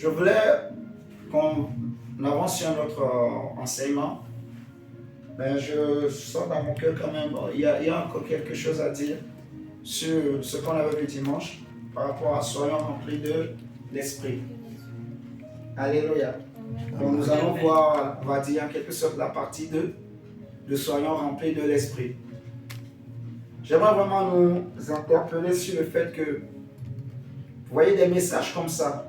je voulais qu'on avance sur notre enseignement. Mais je sens dans mon cœur quand même, il y a encore quelque chose à dire sur ce qu'on avait vu dimanche par rapport à soyons remplis de l'Esprit. Alléluia. Donc nous allons voir, on va dire en quelque sorte la partie 2 de soyons remplis de l'Esprit. J'aimerais vraiment nous interpeller sur le fait que vous voyez des messages comme ça.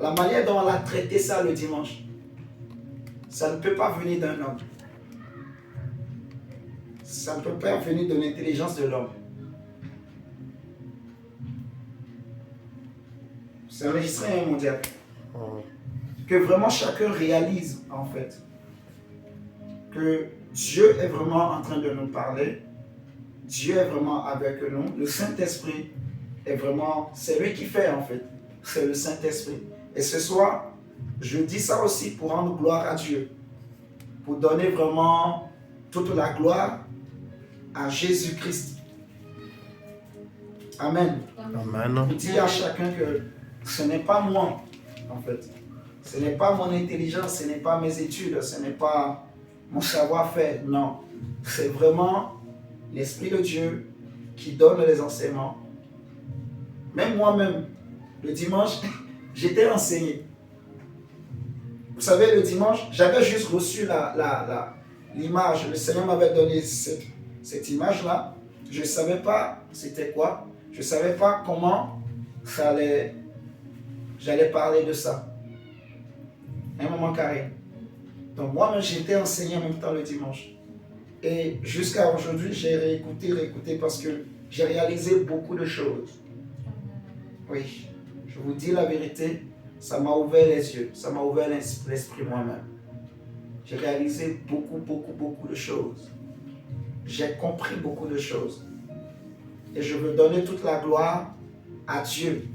La manière dont on a traité ça le dimanche, ça ne peut pas venir d'un homme. Ça ne peut pas venir de l'intelligence de l'homme. C'est enregistré mondial. Que vraiment chacun réalise en fait que Dieu est vraiment en train de nous parler. Dieu est vraiment avec nous. Le Saint-Esprit est vraiment, c'est lui qui fait en fait. C'est le Saint-Esprit. Et ce soir, je dis ça aussi pour rendre gloire à Dieu. Pour donner vraiment toute la gloire à Jésus-Christ. Amen. Amen. Je dis à chacun que ce n'est pas moi, en fait. Ce n'est pas mon intelligence, ce n'est pas mes études, ce n'est pas mon savoir-faire. Non. C'est vraiment l'Esprit de Dieu qui donne les enseignements. Même moi-même, le dimanche, j'étais enseigné. Vous savez, le dimanche, j'avais juste reçu l'image. Le Seigneur m'avait donné cette image-là. Je ne savais pas c'était quoi. Je ne savais pas comment j'allais parler de ça. Un moment carré. Donc moi-même, j'étais enseigné en même temps le dimanche. Et jusqu'à aujourd'hui, j'ai réécouté parce que j'ai réalisé beaucoup de choses. Oui, je vous dis la vérité, ça m'a ouvert les yeux, ça m'a ouvert l'esprit moi-même. J'ai réalisé beaucoup de choses. J'ai compris beaucoup de choses. Et je veux donner toute la gloire à Dieu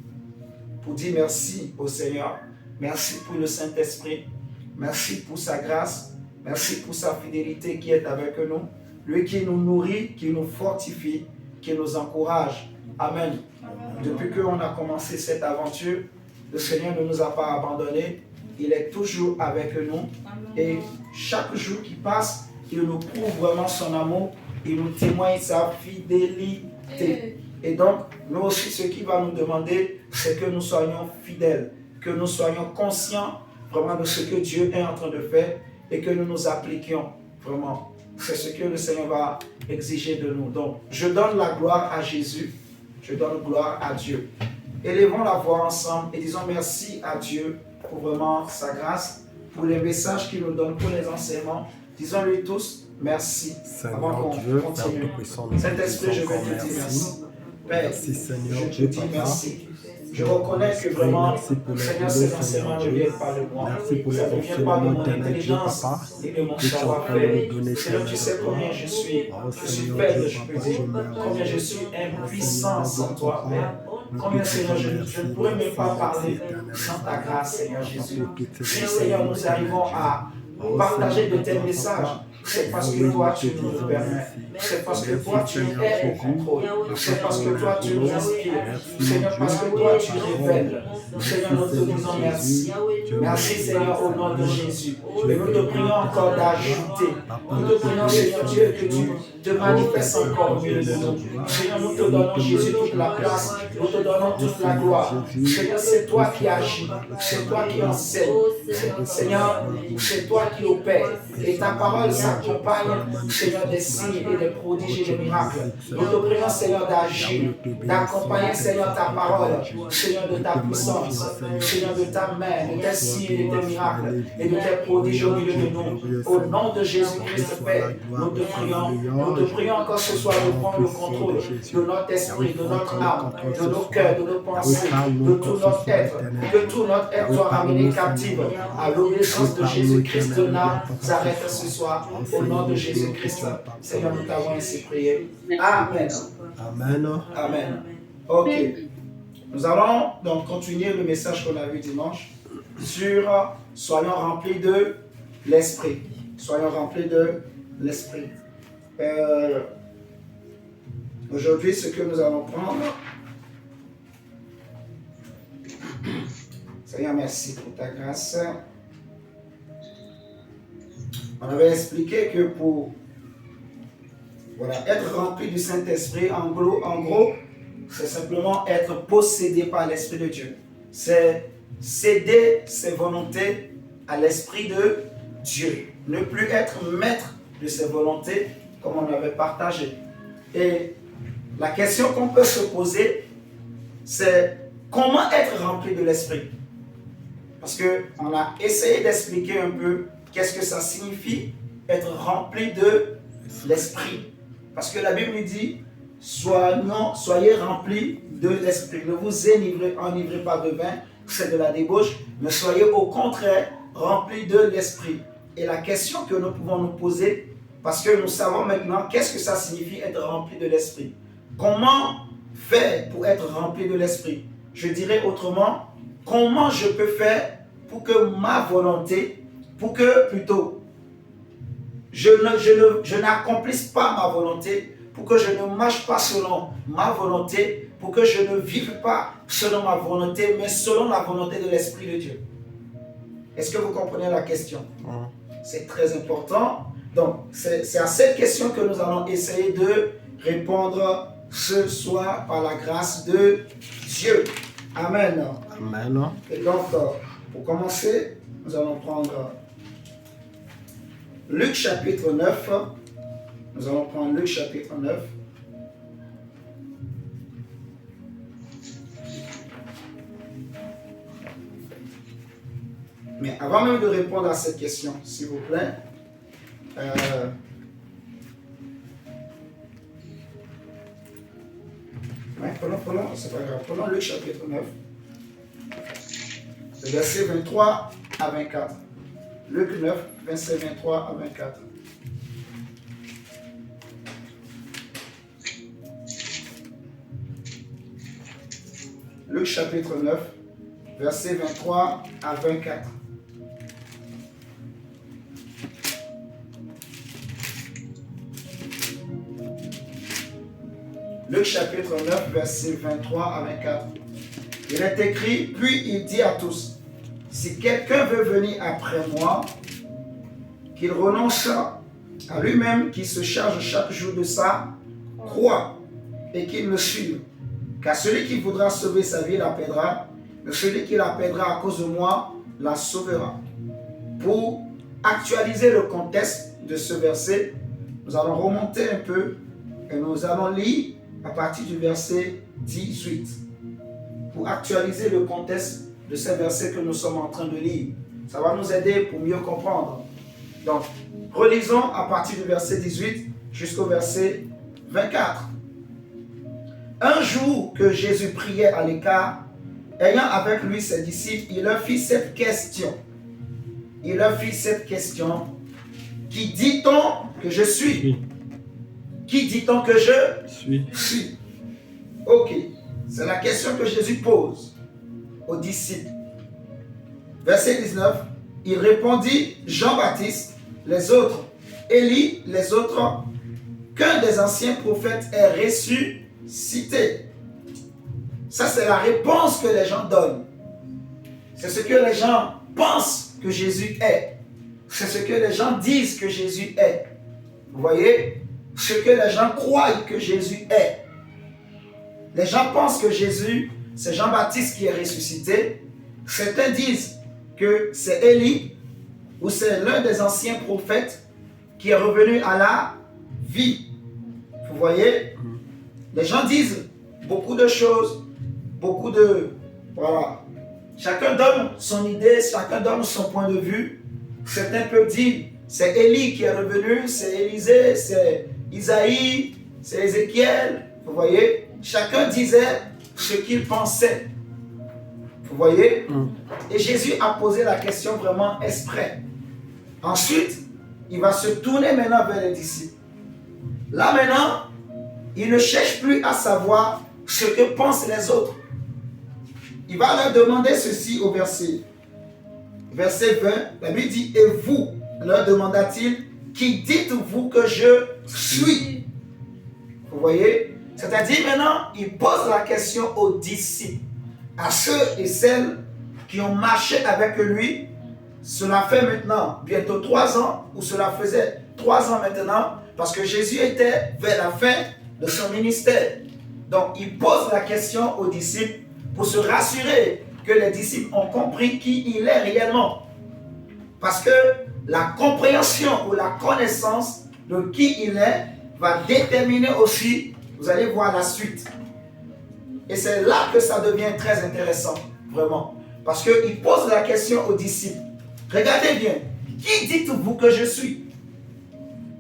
pour dire merci au Seigneur. Merci pour le Saint-Esprit. Merci pour sa grâce. Merci pour sa fidélité qui est avec nous. Lui qui nous nourrit, qui nous fortifie, qui nous encourage. Amen. Depuis qu'on a commencé cette aventure, le Seigneur ne nous a pas abandonnés. Il est toujours avec nous. Et chaque jour qui passe, il nous prouve vraiment son amour. Il nous témoigne sa fidélité. Et donc, nous aussi, ce qu'il va nous demander, c'est que nous soyons fidèles, que nous soyons conscients vraiment de ce que Dieu est en train de faire et que nous nous appliquions vraiment. C'est ce que le Seigneur va exiger de nous. Donc, je donne la gloire à Jésus. Je donne gloire à Dieu. Élevons la voix ensemble et disons merci à Dieu pour vraiment sa grâce, pour les messages qu'il nous donne, pour les enseignements. Disons-lui tous merci. Seigneur Dieu, Père Tout-Puissant, Saint-Esprit, je vais te dire merci. Père, merci Seigneur je Dieu, te dis Papa. merci. Je reconnais que vraiment, merci pour les Seigneur, boulot, ces Seigneur enseignements ne Dieu. viennent pas de moi. Merci pour les Ça ne vient pas de enseignements mon éternels, Dieu, intelligence Papa. ni de mon Que tu es en train de savoir-faire. nous donner, Seigneur, tu sais Seigneur. combien je suis Oh, faible, Seigneur Dieu, je peux Papa, dire. je merci. Combien je suis impuissant sans toi, Père. Nous Combien, te Seigneur, disons je merci, ne pourrais même pas merci, parler éternel sans ta Seigneur. grâce, Seigneur Papa, Jésus. pour toutes ces Si, Seigneur, nous enseignements, arrivons Seigneur à Dieu. partager de Seigneur tels Dieu, messages, Papa. c'est parce que Oui, toi, nous tu te nous le disons permets. merci. C'est parce que Merci, toi, tu Seigneur es au Jésus. contrôle. C'est parce que toi, tu nous inspires. Merci, Seigneur, parce que toi, tu révèles. Seigneur, nous te Seigneur disons Jésus. merci. Dieu Merci, merci, Seigneur, au nom de Seigneur. Jésus. Dieu Et nous te prions encore d'ajouter. Nous te prions, Seigneur Dieu, que tu te manifestes encore au milieu de nous. Seigneur, nous te donnons, Jésus, toute la place. Nous te donnons toute la gloire. Seigneur, c'est toi qui agis. C'est toi qui enseignes. Seigneur, c'est toi qui opères. Et ta parole s'accompagne, Seigneur, des signes et des prodiges et des miracles. Nous te prions, Seigneur, d'agir, d'accompagner, Seigneur, ta parole, Seigneur, de ta puissance, Seigneur, de ta main, de tes signes et de tes miracles et de tes prodiges au milieu de nous. Au nom de Jésus-Christ, Père, nous te prions encore ce soir de prendre le contrôle de notre esprit, de notre âme, de nos cœurs, de nos pensées, de tout notre être. Que tout notre être soit ramené captif à l'obéissance de Jésus-Christ de Nazareth ce soir. Au nom de Jésus-Christ, Seigneur, nous t'avons ainsi prié. Amen. Amen. Amen. Ok. Nous allons donc continuer le message qu'on a vu dimanche sur soyons remplis de l'Esprit. Soyons remplis de l'Esprit. Aujourd'hui, ce que nous allons prendre, Seigneur, merci pour ta grâce. On avait expliqué que pour être rempli du Saint-Esprit, en gros, c'est simplement être possédé par l'Esprit de Dieu. C'est céder ses volontés à l'Esprit de Dieu. Ne plus être maître de ses volontés comme on avait partagé. Et la question qu'on peut se poser, c'est comment être rempli de l'Esprit? Parce qu'on a essayé d'expliquer un peu qu'est-ce que ça signifie être rempli de l'Esprit. Parce que la Bible nous dit, soyez remplis de l'Esprit. Ne vous enivrez pas de vin, c'est de la débauche, mais soyez au contraire remplis de l'Esprit. Et la question que nous pouvons nous poser, parce que nous savons maintenant qu'est-ce que ça signifie être rempli de l'Esprit. Comment faire pour être rempli de l'Esprit? Je dirais autrement, comment je peux faire pour que ma volonté, pour que plutôt je n'accomplisse pas ma volonté, pour que je ne marche pas selon ma volonté, pour que je ne vive pas selon ma volonté, mais selon la volonté de l'Esprit de Dieu. Est-ce que vous comprenez la question? C'est très important. Donc, c'est à cette question que nous allons essayer de répondre ce soir par la grâce de Dieu. Amen. Amen. Et donc, pour commencer, nous allons prendre Luc chapitre 9. Nous allons prendre Luc chapitre 9. Mais avant même de répondre à cette question, s'il vous plaît, prenons, c'est pas grave, prenons Luc chapitre 9, le verset 23 à 24. Luc 9, verset 23 à 24. Luc chapitre 9, verset 23 à 24. Luc chapitre 9, verset 23 à 24. Il est écrit, puis il dit à tous, si quelqu'un veut venir après moi, qu'il renonce à lui-même, qu'il se charge chaque jour de sa croix et qu'il me suive. Car celui qui voudra sauver sa vie la perdra, mais celui qui la perdra à cause de moi la sauvera. Pour actualiser le contexte de ce verset, nous allons remonter un peu et nous allons lire à partir du verset 18. Pour actualiser le contexte de ce verset que nous sommes en train de lire. Ça va nous aider pour mieux comprendre. Donc, relisons à partir du verset 18 jusqu'au verset 24. Un jour que Jésus priait à l'écart, ayant avec lui ses disciples, il leur fit cette question. Qui dit-on que je suis? Qui dit-on que je suis? Ok, c'est la question que Jésus pose aux disciples. Verset 19, il répondit, Jean-Baptiste, les autres, Élie, les autres, qu'un des anciens prophètes est ressuscité. Ça, c'est la réponse que les gens donnent. C'est ce que les gens pensent que Jésus est. C'est ce que les gens disent que Jésus est. Vous voyez? Ce que les gens croient que Jésus est. Les gens pensent que Jésus, c'est Jean-Baptiste qui est ressuscité. Certains disent que c'est Élie ou c'est l'un des anciens prophètes qui est revenu à la vie. Vous voyez? Les gens disent beaucoup de choses, voilà. Chacun donne son idée, chacun donne son point de vue. Certains peuvent dire, c'est Élie qui est revenu, c'est Élisée, c'est Isaïe, c'est Ézéchiel. Vous voyez? Chacun disait ce qu'il pensait. Vous voyez? Et Jésus a posé la question vraiment exprès. Ensuite, il va se tourner maintenant vers les disciples. Là maintenant, il ne cherche plus à savoir ce que pensent les autres. Il va leur demander ceci au verset 20. La Bible dit, et vous, leur demanda-t-il, qui dites-vous que je suis? Vous voyez? C'est-à-dire maintenant, il pose la question aux disciples, à ceux et celles qui ont marché avec lui. Cela fait maintenant bientôt 3 ans, ou cela faisait 3 ans maintenant, parce que Jésus était vers la fin de son ministère. Donc, il pose la question aux disciples pour se rassurer que les disciples ont compris qui il est réellement. Parce que la compréhension ou la connaissance de qui il est va déterminer aussi, vous allez voir la suite. Et c'est là que ça devient très intéressant, vraiment. Parce qu'il pose la question aux disciples. Regardez bien, qui dites-vous que je suis?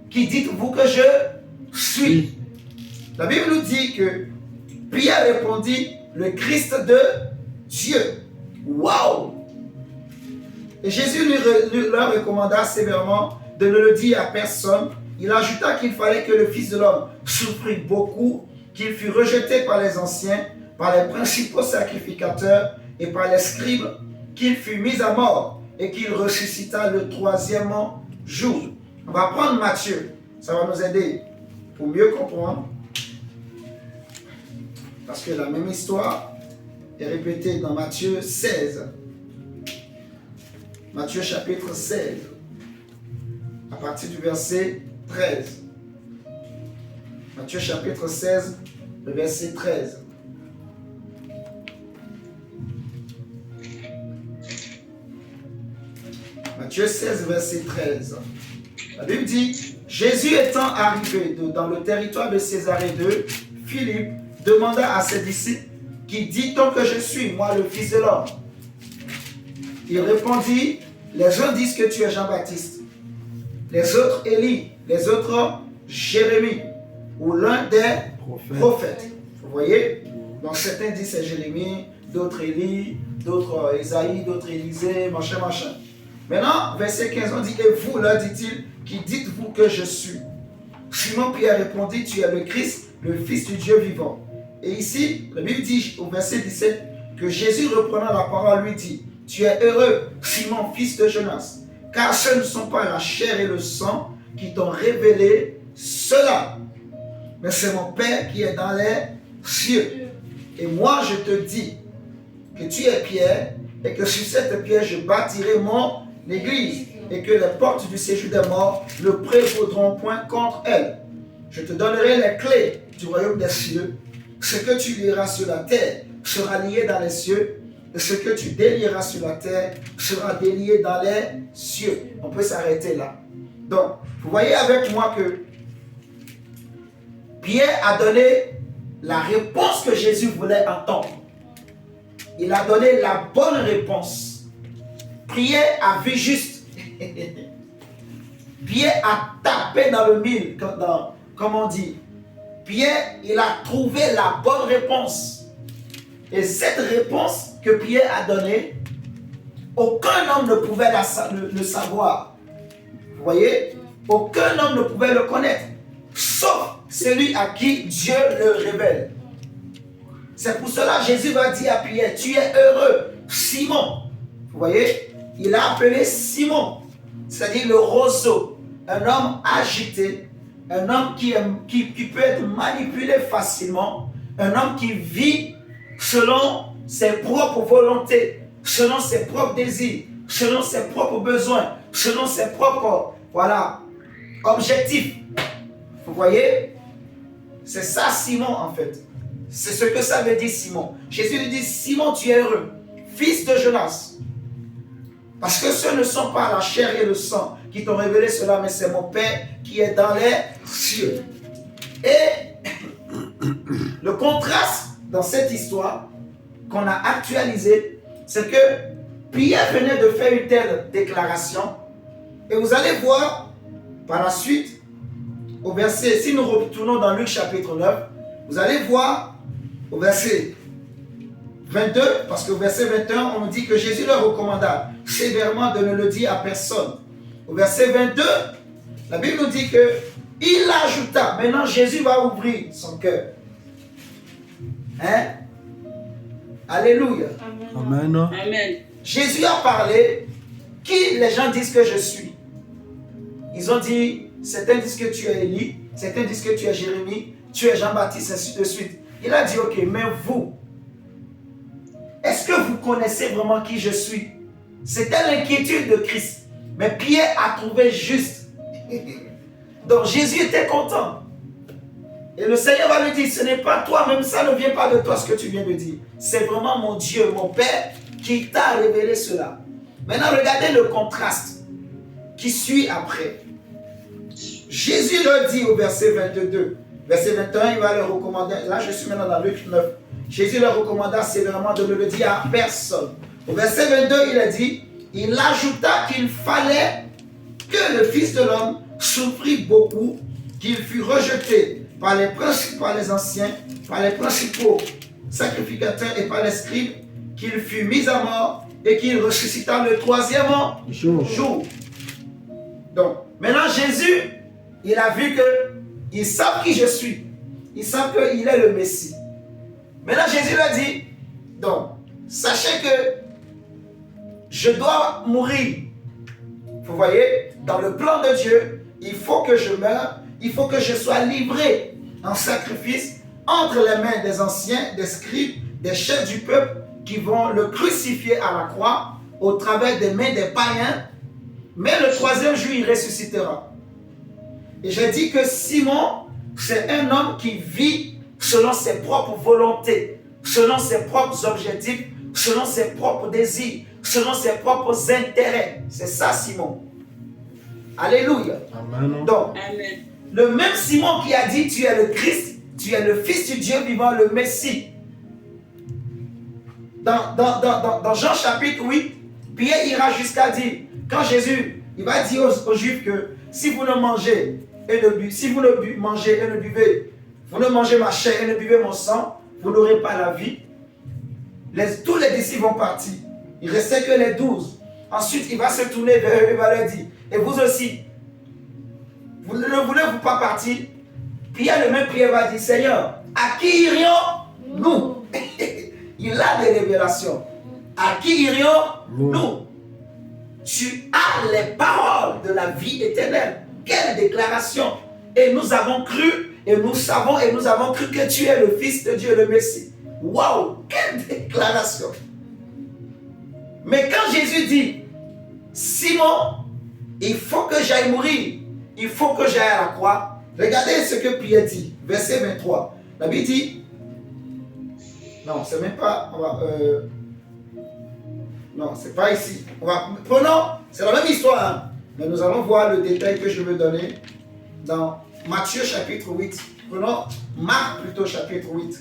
Qui dites-vous que je suis? La Bible nous dit que Pierre répondit, le Christ de Dieu. Waouh! Et Jésus leur recommanda sévèrement de ne le dire à personne. Il ajouta qu'il fallait que le Fils de l'homme souffrit beaucoup, qu'il fût rejeté par les anciens, par les principaux sacrificateurs et par les scribes, qu'il fût mis à mort et qu'il ressuscita le 3e jour. On va prendre Matthieu, ça va nous aider pour mieux comprendre. Parce que la même histoire est répétée dans Matthieu 16. Matthieu chapitre 16, à partir du verset 13. Matthieu chapitre 16, le verset 13. Matthieu 16, verset 13. La Bible dit, Jésus étant arrivé dans le territoire de Césarée de Philippe, demanda à ses disciples, qui dit-on que je suis, moi le Fils de l'homme? Il répondit, les uns disent que tu es Jean-Baptiste, les autres Élie, les autres Jérémie, ou l'un des prophètes. Vous voyez? Donc certains disent c'est Jérémie, d'autres Élie, d'autres Isaïe, d'autres Élisée, machin. Maintenant, verset 15, on dit, et vous, leur dit-il, qui dites-vous que je suis? Simon Pierre répondit, tu es le Christ, le Fils du Dieu vivant. Et ici, la Bible dit au verset 17, que Jésus reprenant la parole lui dit, tu es heureux, Simon, fils de Jonas, car ce ne sont pas la chair et le sang qui t'ont révélé cela, mais c'est mon Père qui est dans les cieux. Et moi, je te dis que tu es Pierre, et que sur cette pierre, je bâtirai mon église, et que les portes du séjour des morts ne prévaudront point contre elle. Je te donnerai les clés du royaume des cieux. Ce que tu lieras sur la terre sera lié dans les cieux, et ce que tu délieras sur la terre sera délié dans les cieux. On peut s'arrêter là. Donc, vous voyez avec moi que Pierre a donné la réponse que Jésus voulait entendre. Il a donné la bonne réponse. Pierre a vu juste. Pierre a tapé dans le mille, comme on dit. Pierre, il a trouvé la bonne réponse. Et cette réponse que Pierre a donnée, aucun homme ne pouvait le savoir. Vous voyez? Aucun homme ne pouvait le connaître, sauf celui à qui Dieu le révèle. C'est pour cela que Jésus va dire à Pierre, tu es heureux, Simon. Vous voyez? Il a appelé Simon, c'est-à-dire le roseau, un homme agité, un homme qui peut être manipulé facilement, un homme qui vit selon ses propres volontés, selon ses propres désirs, selon ses propres besoins, selon ses propres objectifs. Vous voyez? C'est ça Simon en fait. C'est ce que ça veut dire Simon. Jésus lui dit, Simon, tu es heureux, fils de Jonas. Parce que ce ne sont pas la chair et le sang qui t'ont révélé cela, mais c'est mon Père qui est dans les cieux. Et le contraste dans cette histoire qu'on a actualisée, c'est que Pierre venait de faire une telle déclaration. Et vous allez voir par la suite, au verset, si nous retournons dans Luc chapitre 9, vous allez voir au verset 22, parce qu'au verset 21, on nous dit que Jésus leur recommanda sévèrement de ne le dire à personne. Au verset 22, la Bible nous dit que il ajouta, maintenant Jésus va ouvrir son cœur. Hein? Alléluia. Amen. Amen. Jésus a parlé, qui les gens disent que je suis. Ils ont dit, certains disent que tu es Élie, certains disent que tu es Jérémie, tu es Jean-Baptiste, ainsi de suite. Il a dit, ok, mais vous, est-ce que vous connaissez vraiment qui je suis? C'était l'inquiétude de Christ. Mais Pierre a trouvé juste. Donc Jésus était content. Et le Seigneur va lui dire, ce n'est pas toi, même ça ne vient pas de toi ce que tu viens de dire. C'est vraiment mon Dieu, mon Père, qui t'a révélé cela. Maintenant, regardez le contraste qui suit après. Jésus leur dit au verset 22, verset 21, il va leur recommander, là je suis maintenant dans Luc 9, Jésus leur recommanda sévèrement de ne le dire à personne. Au verset 22, il a dit, il ajouta qu'il fallait que le Fils de l'homme souffrit beaucoup, qu'il fût rejeté par les anciens, par les principaux sacrificateurs et par les scribes, qu'il fût mis à mort et qu'il ressuscita le troisième jour. Donc, maintenant Jésus, il a vu que ils savent qui je suis. Ils savent qu'il est le Messie. Maintenant Jésus leur dit, donc, sachez que je dois mourir. Vous voyez, dans le plan de Dieu, il faut que je meure, il faut que je sois livré en sacrifice entre les mains des anciens, des scribes, des chefs du peuple qui vont le crucifier à la croix au travers des mains des païens. Mais le troisième jour, il ressuscitera. Et j'ai dit que Simon, c'est un homme qui vit selon ses propres volontés, selon ses propres objectifs, selon ses propres désirs, selon ses propres intérêts. C'est ça, Simon. Alléluia. Amen. Donc, Amen. le même Simon qui a dit, tu es le Christ, tu es le Fils du Dieu vivant, le Messie. Dans Jean chapitre 8, Pierre ira jusqu'à dire, quand Jésus, il va dire aux Juifs que si vous ne mangez et ne buvez, si vous ne mangez et ne buvez, vous ne mangez ma chair et ne buvez mon sang, vous n'aurez pas la vie. Tous les disciples vont partir. Il ne restait que les 12. Ensuite, il va se tourner vers eux et va leur dire, et vous aussi, vous ne voulez-vous pas partir? Pierre, le même Pierre va dire, Seigneur, à qui irions-nous? Il a des révélations. À qui irions-nous? Tu as les paroles de la vie éternelle. Quelle déclaration! Et nous avons cru, et nous savons, et nous avons cru que tu es le Fils de Dieu, le Messie. Waouh! Quelle déclaration! Mais quand Jésus dit, Simon, il faut que j'aille mourir, il faut que j'aille à la croix. Regardez ce que Pierre dit, verset 23. La Bible dit, non, c'est même pas, non, c'est pas ici. Prenons, c'est la même histoire, hein, mais nous allons voir le détail que je veux donner dans Matthieu chapitre 8. Prenons Marc plutôt chapitre 8.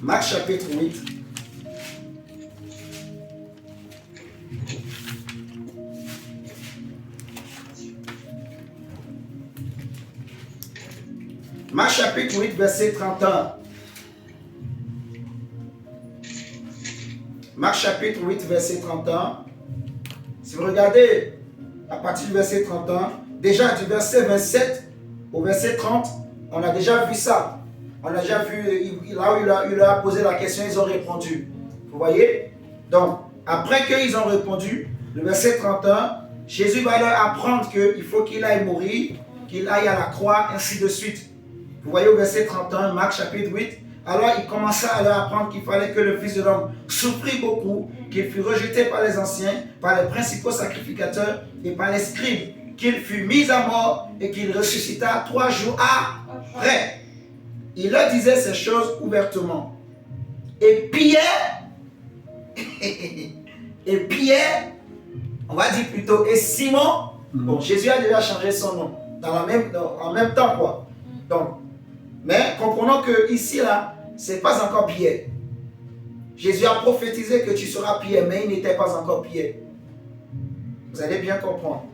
Marc chapitre 8. Marc chapitre 8, verset 31. Marc chapitre 8, verset 31. Si vous regardez à partir du verset 31, déjà du verset 27 au verset 30, on a déjà vu ça. On a déjà vu, là où il leur a posé la question, ils ont répondu. Vous voyez? Donc, après qu'ils ont répondu, le verset 31, Jésus va leur apprendre qu'il faut qu'il aille mourir, qu'il aille à la croix, ainsi de suite. Vous voyez au verset 31, Marc chapitre 8, alors il commença à leur apprendre qu'il fallait que le Fils de l'homme souffrit beaucoup, qu'il fût rejeté par les anciens, par les principaux sacrificateurs et par les scribes, qu'il fût mis à mort et qu'il ressuscita 3 jours après. Il leur disait ces choses ouvertement. Et Pierre, on va dire plutôt, et Simon, bon, Jésus a déjà changé son nom, en même temps quoi. Donc, mais comprenons que ici là, c'est pas encore Pierre. Jésus a prophétisé que tu seras Pierre, mais il n'était pas encore Pierre. Vous allez bien comprendre.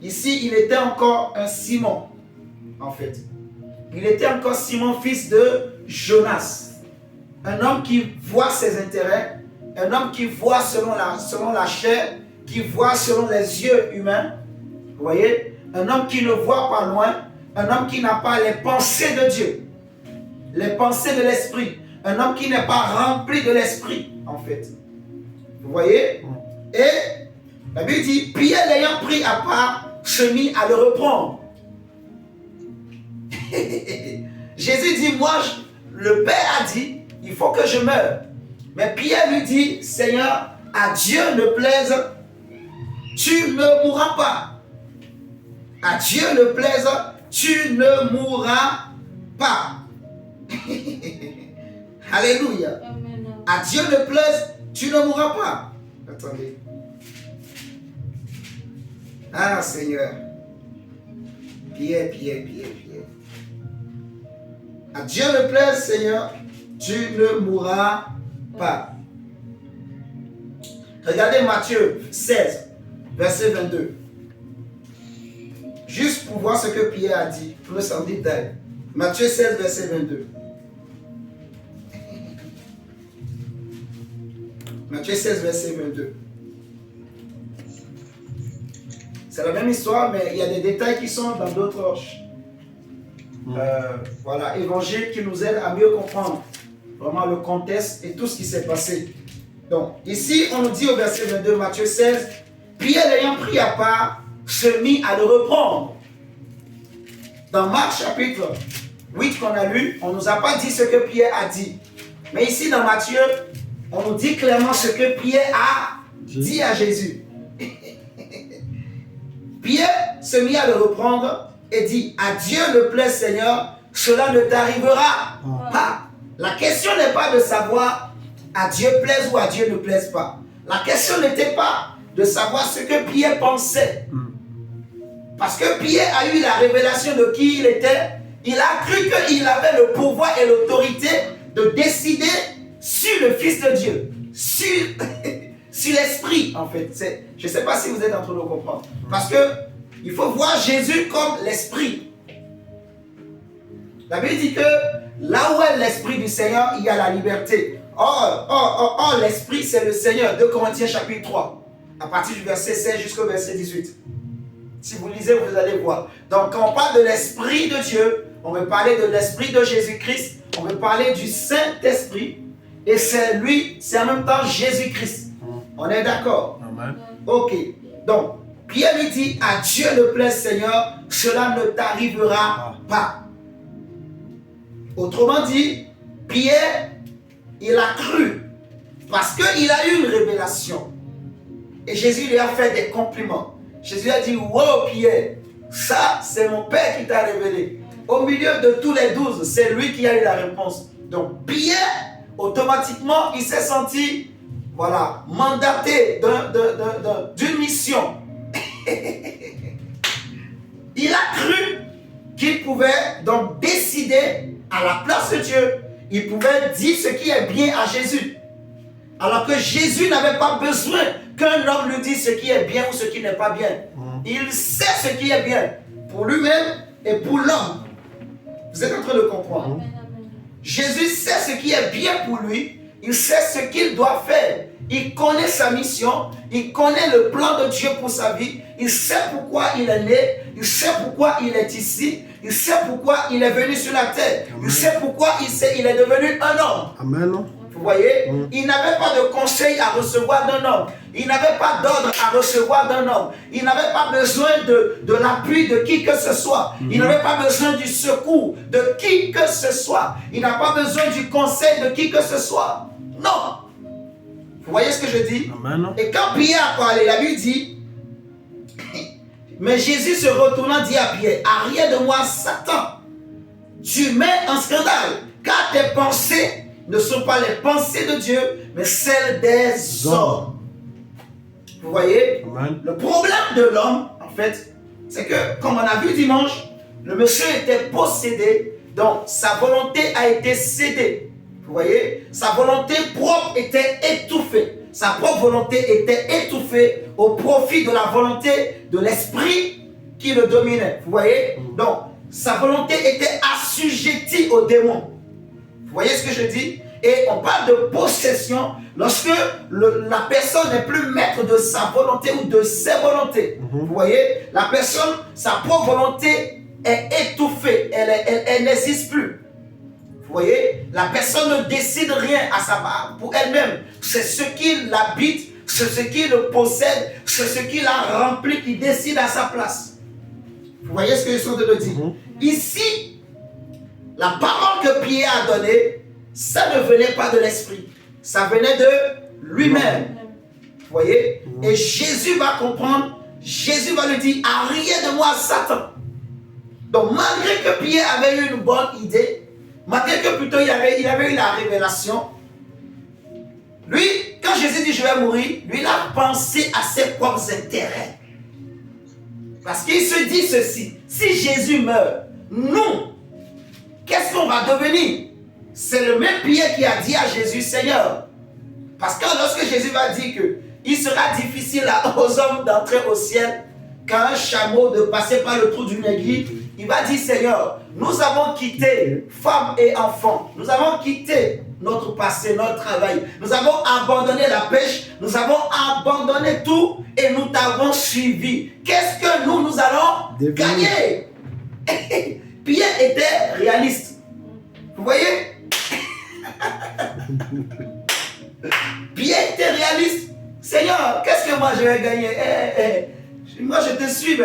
Ici, il était encore un Simon, en fait. Il était encore Simon, fils de Jonas. Un homme qui voit ses intérêts, un homme qui voit selon la chair, qui voit selon les yeux humains. Vous voyez? Un homme qui ne voit pas loin, un homme qui n'a pas les pensées de Dieu, les pensées de l'esprit. Un homme qui n'est pas rempli de l'esprit, en fait. Vous voyez? Et la Bible dit, Pierre l'ayant pris à part, se mit à le reprendre. Jésus dit, moi, le Père a dit il faut que je meure. Mais Pierre lui dit, Seigneur, à Dieu ne plaise, tu ne mourras pas. À Dieu ne plaise, tu ne mourras pas. Alléluia. Amen. À Dieu ne plaise, tu ne mourras pas. Attendez. Ah Seigneur. Pierre. À Dieu ne plaise, Seigneur, tu ne mourras pas. Regardez Matthieu 16, verset 22. Juste pour voir ce que Pierre a dit, plus en détail. Matthieu 16, verset 22. Matthieu 16, verset 22. C'est la même histoire, mais il y a des détails qui sont dans d'autres voilà, évangiles qui nous aident à mieux comprendre vraiment le contexte et tout ce qui s'est passé. Donc, ici, on nous dit au verset 22, Matthieu 16, Pierre ayant pris à part, se mit à le reprendre. Dans Marc chapitre 8 qu'on a lu, on ne nous a pas dit ce que Pierre a dit. Mais ici, dans Matthieu, on nous dit clairement ce que Pierre a dit à Jésus. Pierre se mit à le reprendre et dit, à Dieu le plaît Seigneur, cela ne t'arrivera pas. La question n'est pas de savoir à Dieu plaise ou à Dieu ne plaise pas. La question n'était pas de savoir ce que Pierre pensait. Parce que Pierre a eu la révélation de qui il était. Il a cru qu'il avait le pouvoir et l'autorité de décider sur le Fils de Dieu, sur l'Esprit en fait. Je ne sais pas si vous êtes en train de comprendre. Parce que il faut voir Jésus comme l'Esprit. La Bible dit que là où est l'Esprit du Seigneur, il y a la liberté. Or l'Esprit c'est le Seigneur. 2 Corinthiens chapitre 3, à partir du verset 16 jusqu'au verset 18. Si vous lisez, vous allez voir. Donc quand on parle de l'Esprit de Dieu, on veut parler de l'Esprit de Jésus-Christ, on veut parler du Saint-Esprit, et c'est lui, c'est en même temps Jésus-Christ. On est d'accord? Amen. Ok. Donc, Pierre lui dit, à Dieu le plaît Seigneur, cela ne t'arrivera pas. Autrement dit, Pierre, il a cru, parce qu'il a eu une révélation. Et Jésus lui a fait des compliments. Jésus a dit, wow Pierre, ça c'est mon Père qui t'a révélé. Au milieu de tous les 12, c'est lui qui a eu la réponse. Donc Pierre, automatiquement, il s'est senti, voilà, mandaté d'une mission. Il a cru qu'il pouvait donc décider à la place de Dieu. Il pouvait dire ce qui est bien à Jésus. Alors que Jésus n'avait pas besoin qu'un homme lui dise ce qui est bien ou ce qui n'est pas bien. Il sait ce qui est bien pour lui-même et pour l'homme. Vous êtes en train de comprendre? Jésus sait ce qui est bien pour lui. Il sait ce qu'il doit faire. Il connaît sa mission. Il connaît le plan de Dieu pour sa vie. Il sait pourquoi il est né. Il sait pourquoi il est ici. Il sait pourquoi il est venu sur la terre. Amen. Il sait pourquoi il est devenu un homme. Amen. Vous voyez, il n'avait pas de conseil à recevoir d'un homme. Il n'avait pas d'ordre à recevoir d'un homme. Il n'avait pas besoin de l'appui de qui que ce soit. Il n'avait pas besoin du secours de qui que ce soit. Il n'a pas besoin du conseil de qui que ce soit. Non. Vous voyez ce que je dis? Amen. Et quand Pierre a parlé, la Bible dit, mais Jésus se retournant dit à Pierre, arrière de moi Satan, tu mets en scandale, car tes pensées ne sont pas les pensées de Dieu, mais celles des hommes. Vous voyez? Amen. Le problème de l'homme, en fait, c'est que, comme on a vu dimanche, le monsieur était possédé, donc sa volonté a été cédée. Vous voyez? Sa volonté propre était étouffée. Sa propre volonté était étouffée au profit de la volonté de l'esprit qui le dominait. Vous voyez? Donc, sa volonté était assujettie aux démons. Vous voyez ce que je dis? Et on parle de possession lorsque la personne n'est plus maître de sa volonté ou de ses volontés. Vous voyez? La personne, sa propre volonté est étouffée. Elle n'existe plus. Vous voyez? La personne ne décide rien à sa part pour elle-même. C'est ce qui l'habite, c'est ce qui le possède, c'est ce qui l'a rempli, qui décide à sa place. Vous voyez ce que je suis en train de dire? Ici, la parole que Pierre a donnée, ça ne venait pas de l'esprit. Ça venait de lui-même. Vous voyez? Et Jésus va comprendre. Jésus va lui dire, arrière de moi, Satan. Donc, malgré que Pierre avait eu une bonne idée, malgré que plutôt il avait eu la révélation, lui, quand Jésus dit je vais mourir, lui, il a pensé à ses propres intérêts. Parce qu'il se dit ceci, si Jésus meurt, nous, qu'est-ce qu'on va devenir? C'est le même Pierre qui a dit à Jésus, Seigneur, parce que lorsque Jésus va dire qu'il sera difficile aux hommes d'entrer au ciel, qu'un chameau de passer par le trou d'une aiguille, il va dire, Seigneur, nous avons quitté femmes et enfants, nous avons quitté notre passé, notre travail, nous avons abandonné la pêche, nous avons abandonné tout et nous t'avons suivi. Qu'est-ce que nous allons gagner? Pierre était réaliste. Vous voyez? Pierre était réaliste. Seigneur, qu'est-ce que moi je vais gagner? Moi je te suis,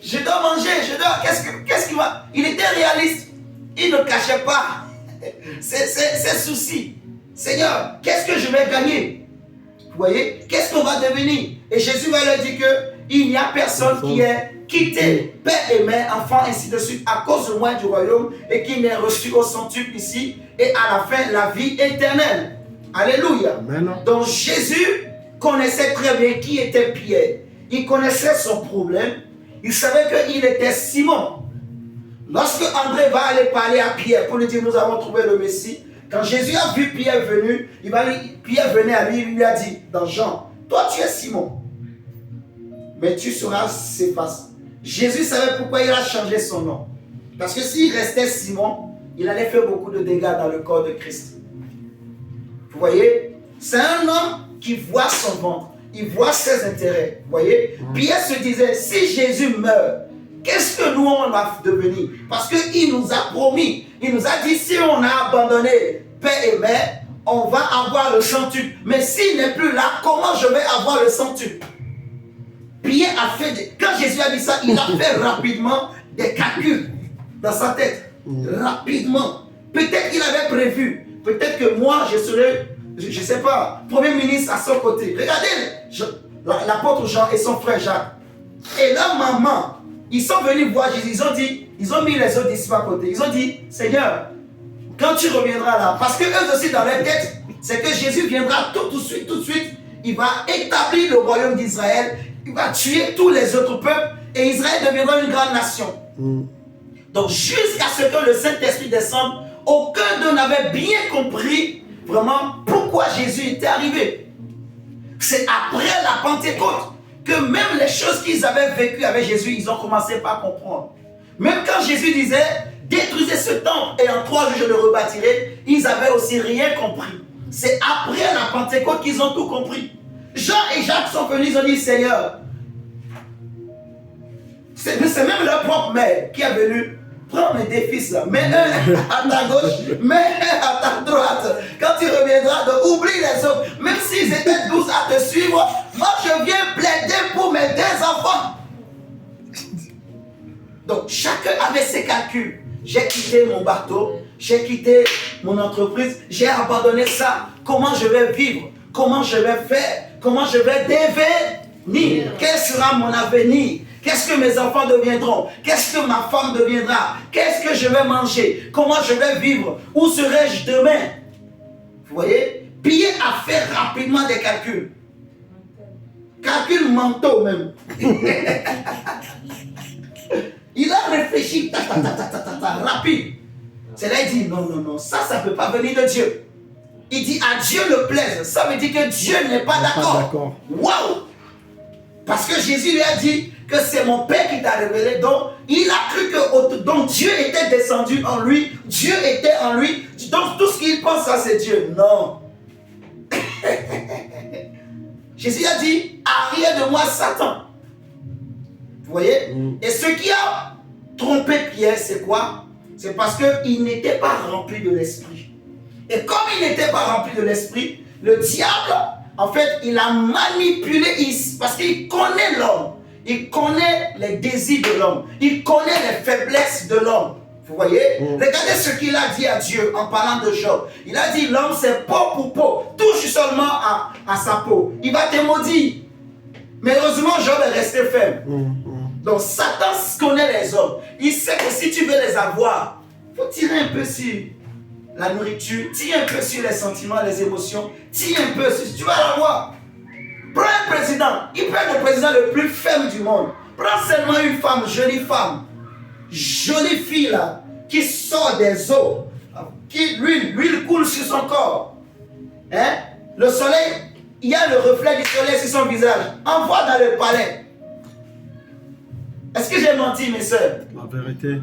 je dois manger, je dois... Qu'est-ce qu'il va... Il était réaliste. Il ne cachait pas ses soucis. Seigneur, qu'est-ce que je vais gagner? Vous voyez? Qu'est-ce qu'on va devenir? Et Jésus va leur dire qu'il n'y a personne qui ait quitté père et mère, enfant, ainsi de suite, à cause de moi du royaume, et qui n'ait reçu au centuple ici, et à la fin, la vie éternelle. Alléluia. Amen. Donc Jésus connaissait très bien qui était Pierre. Il connaissait son problème. Il savait qu'il était Simon. Lorsque André va aller parler à Pierre pour lui dire nous avons trouvé le Messie, quand Jésus a vu Pierre venu, Pierre venait à lui, il lui a dit dans Jean, toi tu es Simon, mais tu seras Céphas. Jésus savait pourquoi il a changé son nom. Parce que s'il restait Simon, il allait faire beaucoup de dégâts dans le corps de Christ. Vous voyez? C'est un homme qui voit son ventre. Il voit ses intérêts. Vous voyez? Pierre se disait, si Jésus meurt, qu'est-ce que nous on va devenir? Parce qu'il nous a promis. Il nous a dit, si on a abandonné père et mère, on va avoir le centuple. Mais s'il n'est plus là, comment je vais avoir le centuple? Pierre a fait, quand Jésus a dit ça, il a fait rapidement des calculs dans sa tête. Rapidement. Peut-être qu'il avait prévu. Peut-être que moi, je serais, je ne sais pas, premier ministre à son côté. Regardez l'apôtre Jean et son frère Jacques. Et leur maman, ils sont venus voir Jésus. Ils ont mis les autres disciples à côté. Ils ont dit, Seigneur, quand tu reviendras là, parce que eux aussi dans leur tête, c'est que Jésus viendra tout de suite. Il va établir le royaume d'Israël. Il va tuer tous les autres peuples et Israël deviendra une grande nation. Donc jusqu'à ce que le Saint-Esprit descende, aucun d'eux n'avait bien compris vraiment pourquoi Jésus était arrivé. C'est après la Pentecôte que même les choses qu'ils avaient vécues avec Jésus, ils ont commencé par comprendre. Même quand Jésus disait, détruisez ce temple et en 3 jours je le rebâtirai, ils avaient aussi rien compris. C'est après la Pentecôte qu'ils ont tout compris. Jean et Jacques sont venus, ils ont dit, Seigneur, c'est même leur propre mère qui est venue, prends mes deux fils là, mets un à ta gauche, mets un à ta droite. Quand tu reviendras, oublie les autres. Même s'ils étaient 12 à te suivre, moi je viens plaider pour mes 2 enfants. Donc chacun avait ses calculs. J'ai quitté mon bateau, j'ai quitté mon entreprise, j'ai abandonné ça. Comment je vais vivre? Comment je vais faire? Comment je vais devenir? Quel sera mon avenir? Qu'est-ce que mes enfants deviendront? Qu'est-ce que ma femme deviendra? Qu'est-ce que je vais manger? Comment je vais vivre? Où serai-je demain? Vous voyez? Pierre a fait rapidement des calculs. Calculs mentaux même. Il a réfléchi, rapide. C'est là qu'il dit, non, ça ne peut pas venir de Dieu. Il dit, à Dieu le plaise. Ça veut dire que Dieu n'est pas d'accord. Waouh! Parce que Jésus lui a dit que c'est mon Père qui t'a révélé. Donc, il a cru que donc Dieu était descendu en lui. Dieu était en lui. Donc, tout ce qu'il pense, ça c'est Dieu. Non. Jésus a dit, arrière de moi, Satan. Vous voyez? Et ce qui a trompé Pierre, c'est quoi? C'est parce qu'il n'était pas rempli de l'esprit. Et comme il n'était pas rempli de l'esprit, le diable, en fait, il a manipulé, parce qu'il connaît l'homme. Il connaît les désirs de l'homme. Il connaît les faiblesses de l'homme. Vous voyez? Regardez ce qu'il a dit à Dieu en parlant de Job. Il a dit, l'homme c'est peau pour peau. Touche seulement à sa peau. Il va te maudire. Mais heureusement, Job est resté ferme. Donc Satan connaît les hommes. Il sait que si tu veux les avoir, il faut tirer un peu sur la nourriture, tirer un peu sur les sentiments, les émotions, tirer un peu sur... Tu vas l'avoir. Prends un président. Il peut être le président le plus ferme du monde. Prends seulement une femme, jolie fille là, qui sort des eaux, qui l'huile coule sur son corps. Hein? Le soleil, il y a le reflet du soleil sur son visage. Envoie dans le palais. Est-ce que j'ai menti, mes soeurs? La vérité.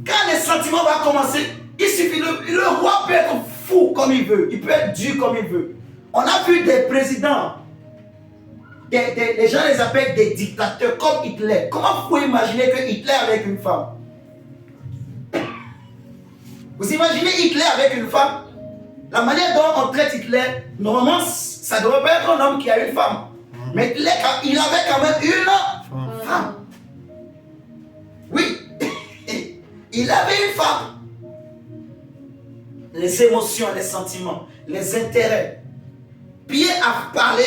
Quand les sentiments vont commencer, il suffit, le roi peut être fou comme il veut, il peut être dur comme il veut. On a vu des présidents, les gens les appellent des dictateurs comme Hitler. Comment vous pouvez imaginer que Hitler avec une femme? Vous imaginez Hitler avec une femme? La manière dont on traite Hitler, normalement, ça ne devrait pas être un homme qui a une femme. Mais Hitler, il avait quand même une femme. Oui, il avait une femme. Les émotions, les sentiments, les intérêts. Pierre a parlé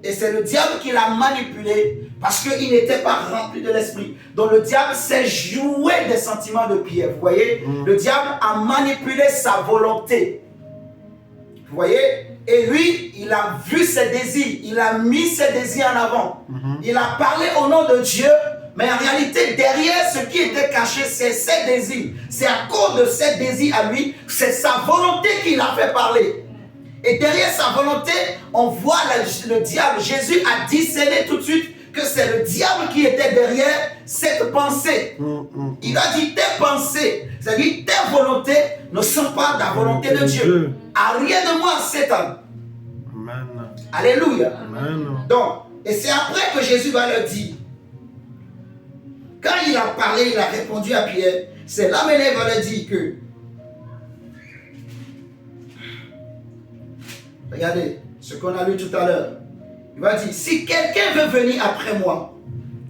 et c'est le diable qui l'a manipulé parce qu'il n'était pas rempli de l'esprit. Donc le diable s'est joué des sentiments de Pierre. Vous voyez, le diable a manipulé sa volonté. Vous voyez, et lui, il a vu ses désirs, il a mis ses désirs en avant. Il a parlé au nom de Dieu, mais en réalité, derrière ce qui était caché, c'est ses désirs. C'est à cause de ses désirs à lui, c'est sa volonté qui l'a fait parler. Et derrière sa volonté, on voit le diable. Jésus a discerné tout de suite que c'est le diable qui était derrière cette pensée. Il a dit tes pensées, c'est-à-dire tes volontés ne sont pas la volonté de Dieu. À rien de moi, Satan. Amen. Alléluia. Amen. Donc, et c'est après que Jésus va le dire. Quand il a parlé, il a répondu à Pierre. C'est là qu'il va le dire que regardez ce qu'on a lu tout à l'heure. Il va dire, si quelqu'un veut venir après moi,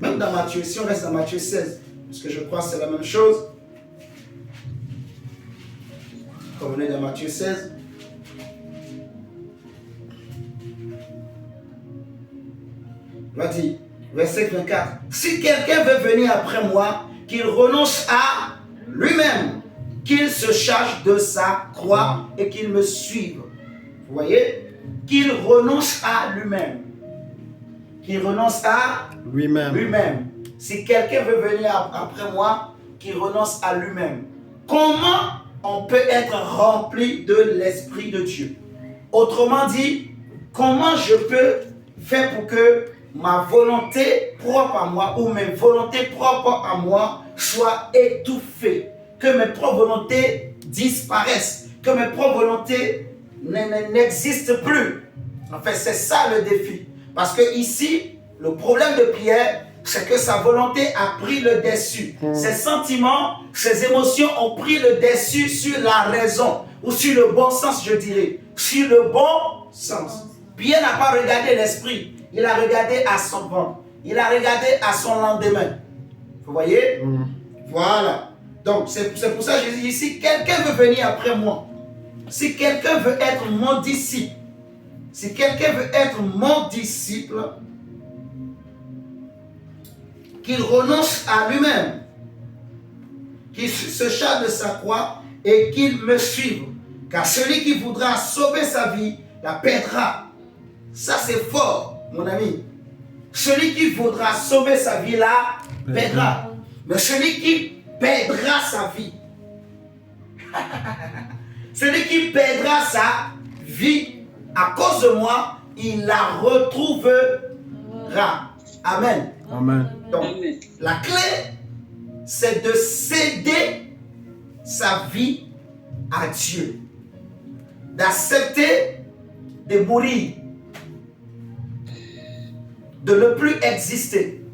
même dans Matthieu, si on reste dans Matthieu 16, parce que je crois que c'est la même chose. Revenez dans Matthieu 16. Il va dire, verset 24, si quelqu'un veut venir après moi, qu'il renonce à lui-même, qu'il se charge de sa croix et qu'il me suive. Vous voyez? Qu'il renonce à lui-même. Qu'il renonce à lui-même. Si quelqu'un veut venir après moi, qu'il renonce à lui-même. Comment on peut être rempli de l'Esprit de Dieu? Autrement dit, comment je peux faire pour que ma volonté propre à moi ou mes volontés propres à moi soient étouffées? Que mes propres volontés disparaissent? Que mes propres volontés n'existe plus. En fait, c'est ça le défi. Parce que ici, le problème de Pierre, c'est que sa volonté a pris le dessus. Ses sentiments, ses émotions ont pris le dessus sur la raison. Ou sur le bon sens, je dirais. Sur le bon sens. Pierre n'a pas regardé l'esprit. Il a regardé à son ventre. Il a regardé à son lendemain. Vous voyez? Voilà. Donc, c'est pour ça que je dis ici, quelqu'un veut venir après moi. Si quelqu'un veut être mon disciple, qu'il renonce à lui-même, qu'il se charge de sa croix et qu'il me suive. Car celui qui voudra sauver sa vie, la perdra. Ça c'est fort, mon ami. Celui qui voudra sauver sa vie, la perdra. Mais celui qui perdra sa vie, celui qui perdra sa vie à cause de moi, il la retrouvera. Amen. Amen. Donc, la clé, c'est de céder sa vie à Dieu. D'accepter de mourir. De ne plus exister.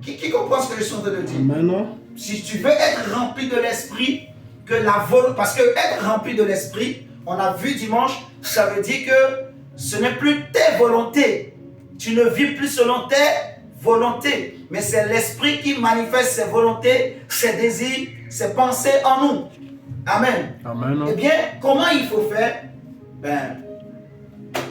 Qui comprend ce que je suis en train de dire? Amen. Si tu veux être rempli de l'esprit, que la volonté, parce que être rempli de l'esprit, on a vu dimanche, ça veut dire que ce n'est plus tes volontés. Tu ne vis plus selon tes volonté, mais c'est l'Esprit qui manifeste ses volontés, ses désirs, ses pensées en nous. Amen. Amen. Eh bien, comment il faut faire? Ben,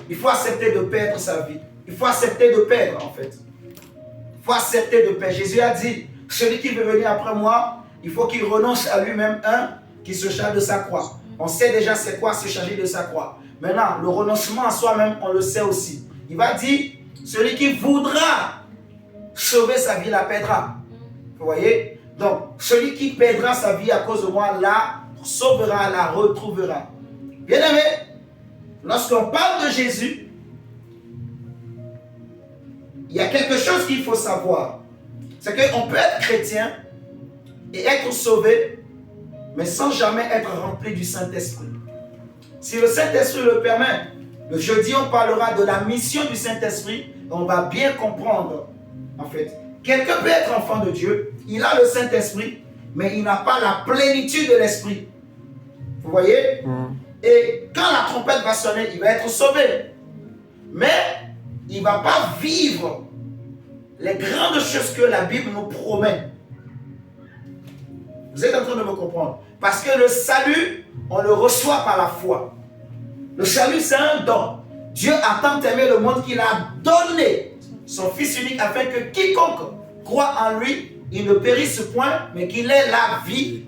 il faut accepter de perdre sa vie. Il faut accepter de perdre, en fait. Il faut accepter de perdre. Jésus a dit, celui qui veut venir après moi, il faut qu'il renonce à lui-même, qui se charge de sa croix. On sait déjà c'est quoi se charger de sa croix. Maintenant, le renoncement à soi-même, on le sait aussi. Il va dire, celui qui voudra sauver sa vie la perdra. Vous voyez? Donc, celui qui perdra sa vie à cause de moi, la sauvera, la retrouvera. Bien aimé, lorsqu'on parle de Jésus, il y a quelque chose qu'il faut savoir. C'est qu'on peut être chrétien et être sauvé, mais sans jamais être rempli du Saint-Esprit. Si le Saint-Esprit le permet, le jeudi on parlera de la mission du Saint-Esprit, on va bien comprendre. En fait, quelqu'un peut être enfant de Dieu, il a le Saint-Esprit, mais il n'a pas la plénitude de l'Esprit. Vous voyez? Et quand la trompette va sonner, il va être sauvé. Mais il ne va pas vivre les grandes choses que la Bible nous promet. Vous êtes en train de me comprendre? Parce que le salut, on le reçoit par la foi. Le salut, c'est un don. Dieu a tant aimé le monde qu'il a donné son Fils unique afin que quiconque croit en lui, il ne périsse point, mais qu'il ait la vie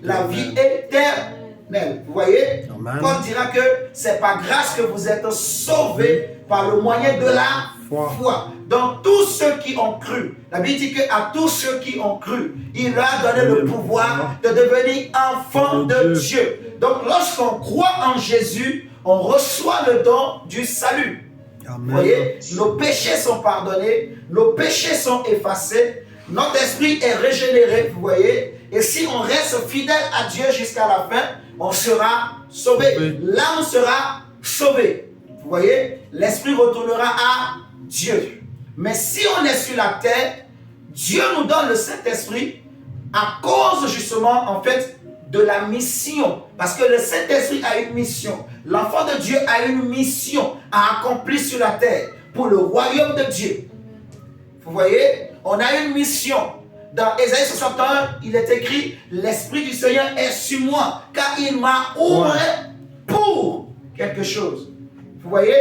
éternelle. Vous voyez? Amen. Paul dira que c'est par grâce que vous êtes sauvés par le moyen de la foi. Donc tous ceux qui ont cru, la Bible dit qu'à tous ceux qui ont cru, il leur a donné le pouvoir de devenir enfants de Dieu. Donc lorsqu'on croit en Jésus, on reçoit le don du salut. Amen. Vous voyez, nos péchés sont pardonnés, nos péchés sont effacés, notre esprit est régénéré, vous voyez. Et si on reste fidèle à Dieu jusqu'à la fin, on sera sauvé. L'âme sera sauvée. Vous voyez, l'esprit retournera à Dieu. Mais si on est sur la terre, Dieu nous donne le Saint-Esprit à cause justement, en fait, de la mission. Parce que le Saint-Esprit a une mission. L'enfant de Dieu a une mission à accomplir sur la terre pour le royaume de Dieu. Vous voyez, on a une mission. Dans Ésaïe 61, il est écrit, l'Esprit du Seigneur est sur moi, car il m'a ouvert pour quelque chose. Vous voyez,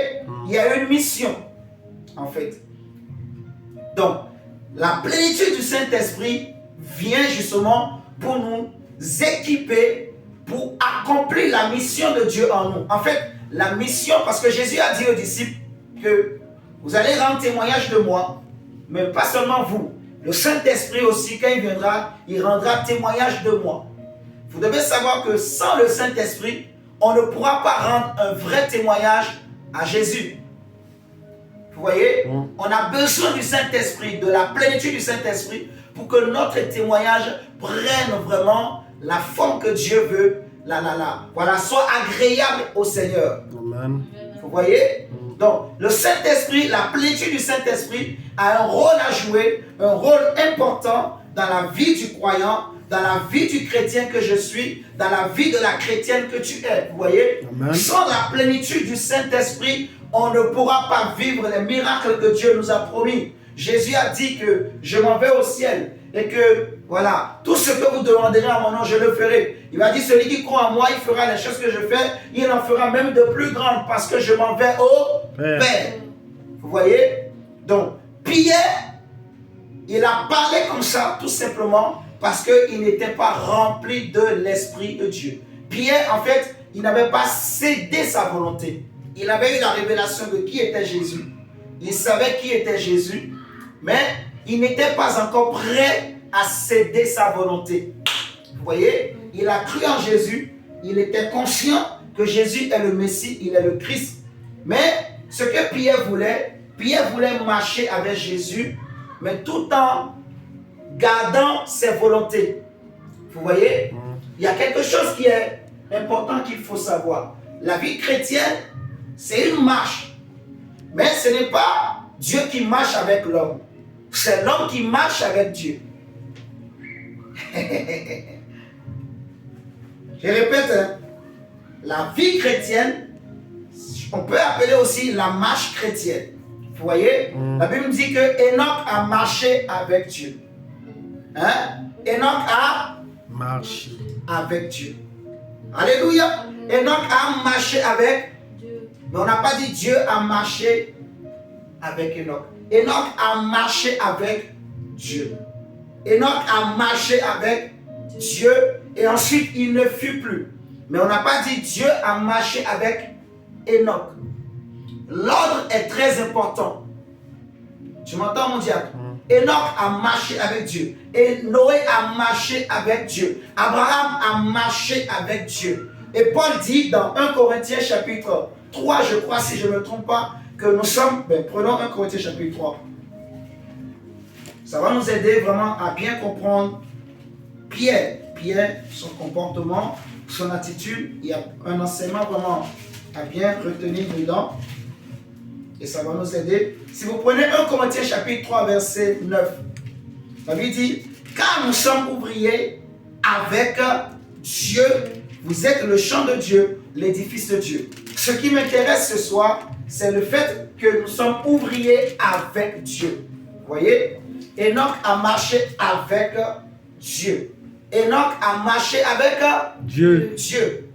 il y a une mission, en fait. Donc, la plénitude du Saint-Esprit vient justement pour nous équiper, pour accomplir la mission de Dieu en nous. En fait, la mission, parce que Jésus a dit aux disciples que vous allez rendre témoignage de moi, mais pas seulement vous. Le Saint-Esprit aussi, quand il viendra, il rendra témoignage de moi. Vous devez savoir que sans le Saint-Esprit, on ne pourra pas rendre un vrai témoignage à Jésus. Vous voyez, on a besoin du Saint-Esprit, de la plénitude du Saint-Esprit, pour que notre témoignage prenne vraiment la forme que Dieu veut, voilà, soit agréable au Seigneur. Amen. Vous voyez? Donc, le Saint-Esprit, la plénitude du Saint-Esprit a un rôle à jouer, un rôle important dans la vie du croyant, dans la vie du chrétien que je suis, dans la vie de la chrétienne que tu es. Vous voyez? Amen. Sans la plénitude du Saint-Esprit, on ne pourra pas vivre les miracles que Dieu nous a promis. Jésus a dit que je m'en vais au ciel et que, voilà, tout ce que vous demanderez à mon nom, je le ferai. Il va dire, celui qui croit en moi, il fera les choses que je fais, il en fera même de plus grandes parce que je m'en vais au Père. Vous voyez? Donc, Pierre, il a parlé comme ça, tout simplement, parce qu'il n'était pas rempli de l'Esprit de Dieu. Pierre, en fait, il n'avait pas cédé sa volonté. Il avait eu la révélation de qui était Jésus. Il savait qui était Jésus, mais il n'était pas encore prêt à céder sa volonté. Vous voyez, il a cru en Jésus, il était conscient que Jésus est le Messie, il est le Christ. Mais ce que Pierre voulait marcher avec Jésus, mais tout en gardant ses volontés. Vous voyez, il y a quelque chose qui est important qu'il faut savoir. La vie chrétienne, c'est une marche. Mais ce n'est pas Dieu qui marche avec l'homme. C'est l'homme qui marche avec Dieu. Je répète, hein, la vie chrétienne, on peut appeler aussi la marche chrétienne. Vous voyez, la Bible dit que Enoch a marché avec Dieu. Hein? Enoch a marché avec Dieu. Alléluia. Enoch a marché avec Dieu. Mais on n'a pas dit Dieu a marché avec Enoch. Enoch a marché avec Dieu. Enoch a marché avec Dieu et ensuite il ne fut plus. Mais on n'a pas dit Dieu a marché avec Enoch. L'ordre est très important. Tu m'entends, mon diable? Enoch a marché avec Dieu. Et Noé a marché avec Dieu. Abraham a marché avec Dieu. Et Paul dit dans 1 Corinthiens chapitre 3, je crois, si je ne me trompe pas, que nous sommes... prenons 1 Corinthiens chapitre 3. Ça va nous aider vraiment à bien comprendre Pierre, son comportement, son attitude. Il y a un enseignement vraiment à bien retenir dedans. Et ça va nous aider. Si vous prenez 1 Corinthiens chapitre 3, verset 9, la Bible dit, car nous sommes ouvriers avec Dieu, vous êtes le champ de Dieu, l'édifice de Dieu. Ce qui m'intéresse ce soir, c'est le fait que nous sommes ouvriers avec Dieu. Vous voyez? Enoch a marché avec Dieu. Enoch a marché avec Dieu.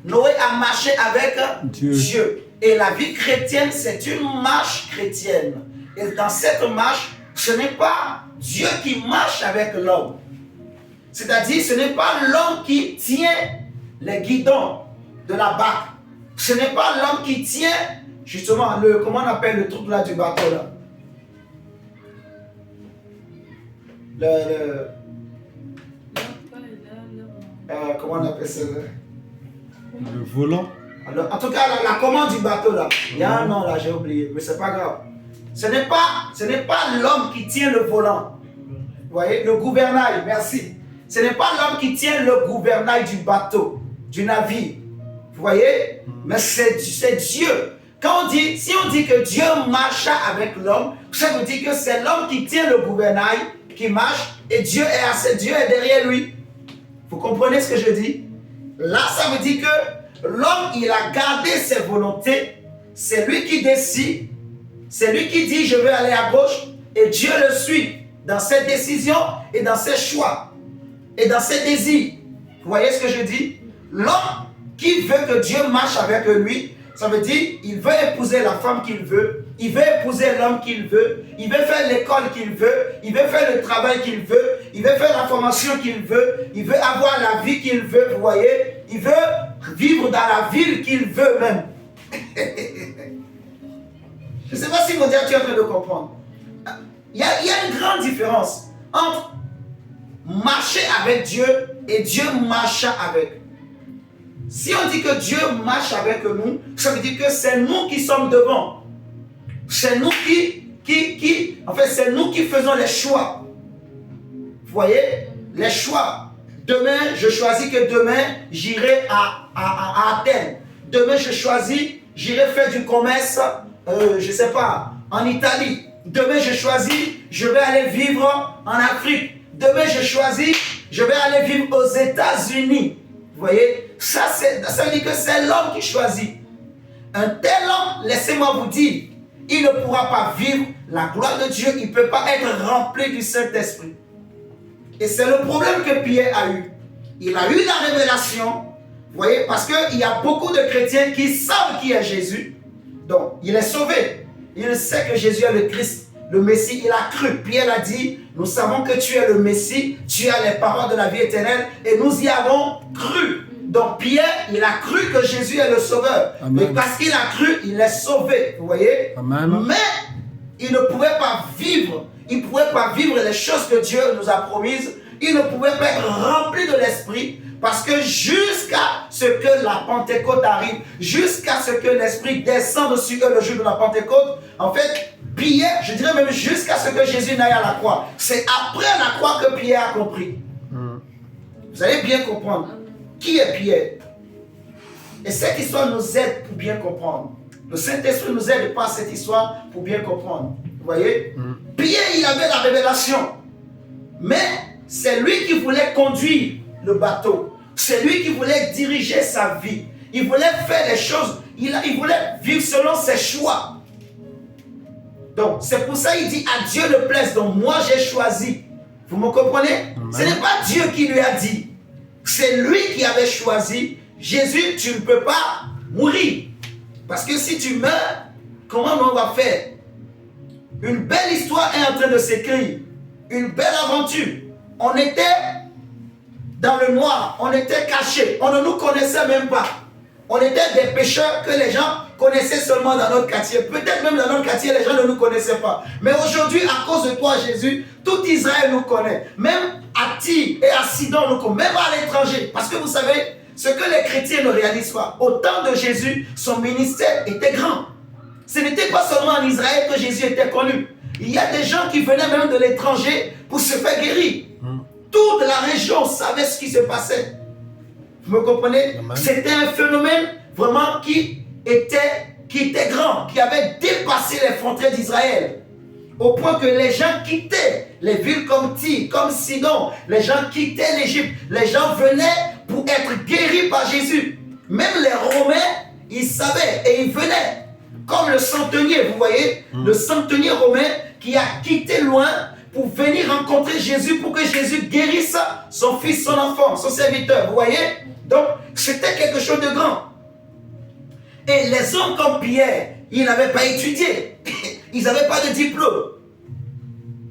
Noé a marché avec Dieu. Et la vie chrétienne, c'est une marche chrétienne. Et dans cette marche, ce n'est pas Dieu qui marche avec l'homme. C'est-à-dire, ce n'est pas l'homme qui tient les guidons de la barque. Ce n'est pas l'homme qui tient, justement, comment on appelle le truc là du bateau là? Comment on appelle ça? Le volant. Alors, en tout cas, la commande du bateau là, il y a un nom là, j'ai oublié, mais c'est pas grave. Ce n'est pas l'homme qui tient le volant. Vous voyez, le gouvernail, merci. Ce n'est pas l'homme qui tient le gouvernail du bateau, du navire. Vous voyez, mais c'est Dieu. Si on dit que Dieu marcha avec l'homme, ça veut dire que c'est l'homme qui tient le gouvernail, qui marche, et Dieu est derrière lui. Vous comprenez ce que je dis? Là, ça veut dire que l'homme, il a gardé ses volontés. C'est lui qui décide. C'est lui qui dit, je veux aller à gauche. Et Dieu le suit dans ses décisions et dans ses choix. Et dans ses désirs. Vous voyez ce que je dis? L'homme qui veut que Dieu marche avec lui, ça veut dire, il veut épouser la femme qu'il veut. Il veut épouser l'homme qu'il veut. Il veut faire l'école qu'il veut. Il veut faire le travail qu'il veut. Il veut faire la formation qu'il veut. Il veut avoir la vie qu'il veut, vous voyez. Il veut vivre dans la ville qu'il veut même. Je ne sais pas si vous êtes en train de comprendre. Il y a une grande différence entre marcher avec Dieu et Dieu marcha avec. Si on dit que Dieu marche avec nous, ça veut dire que c'est nous qui sommes devant. C'est nous en fait, c'est nous qui faisons les choix. Vous voyez, les choix. Demain, je choisis que demain, j'irai à Athènes. Demain, je choisis, j'irai faire du commerce, je ne sais pas, en Italie. Demain, je choisis, je vais aller vivre en Afrique. Demain, je choisis, je vais aller vivre aux États-Unis. Vous voyez, ça veut dire que c'est l'homme qui choisit. Un tel homme, laissez-moi vous dire, il ne pourra pas vivre la gloire de Dieu, il ne peut pas être rempli du Saint-Esprit. Et c'est le problème que Pierre a eu. Il a eu la révélation, vous voyez, parce qu'il y a beaucoup de chrétiens qui savent qui est Jésus. Donc, il est sauvé. Il sait que Jésus est le Christ, le Messie. Il a cru. Pierre a dit, nous savons que tu es le Messie, tu as les paroles de la vie éternelle, et nous y avons cru. Donc Pierre, il a cru que Jésus est le sauveur. Amen. Et parce qu'il a cru, il est sauvé. Vous voyez? Amen. Mais il ne pouvait pas vivre. Il ne pouvait pas vivre les choses que Dieu nous a promises. Il ne pouvait pas être rempli de l'Esprit. Parce que jusqu'à ce que la Pentecôte arrive, jusqu'à ce que l'Esprit descende dessus eux le jour de la Pentecôte, en fait, Pierre, je dirais même jusqu'à ce que Jésus n'aille à la croix. C'est après la croix que Pierre a compris. Vous allez bien comprendre. Qui est Pierre? Et cette histoire nous aide pour bien comprendre. Le Saint-Esprit nous aide par cette histoire pour bien comprendre. Vous voyez? Pierre, il avait la révélation. Mais c'est lui qui voulait conduire le bateau. C'est lui qui voulait diriger sa vie. Il voulait faire les choses. Il voulait vivre selon ses choix. Donc, c'est pour ça qu'il dit à Dieu le plaise. Donc, moi, j'ai choisi. Vous me comprenez? Ce n'est pas Dieu qui lui a dit. C'est lui qui avait choisi. Jésus, tu ne peux pas mourir. Parce que si tu meurs, comment on va faire? Une belle histoire est en train de s'écrire. Une belle aventure. On était dans le noir. On était cachés. On ne nous connaissait même pas. On était des pécheurs que les gens connaissaient seulement dans notre quartier. Peut-être même dans notre quartier, les gens ne nous connaissaient pas. Mais aujourd'hui, à cause de toi, Jésus, tout Israël nous connaît. Même à Tyr et à Sidon nous connaît. Même à l'étranger. Parce que vous savez, ce que les chrétiens ne réalisent pas. Au temps de Jésus, son ministère était grand. Ce n'était pas seulement en Israël que Jésus était connu. Il y a des gens qui venaient même de l'étranger pour se faire guérir. Toute la région savait ce qui se passait. Vous me comprenez? C'était un phénomène vraiment qui était grand, qui avait dépassé les frontières d'Israël. Au point que les gens quittaient les villes comme Tyr, comme Sidon. Les gens quittaient l'Égypte. Les gens venaient pour être guéris par Jésus. Même les Romains, ils savaient et ils venaient. Comme le centenier, vous voyez, le centenier romain qui a quitté loin pour venir rencontrer Jésus, pour que Jésus guérisse son fils, son enfant, son serviteur. Vous voyez? Donc, c'était quelque chose de grand. Et les hommes comme Pierre, ils n'avaient pas étudié. Ils n'avaient pas de diplôme.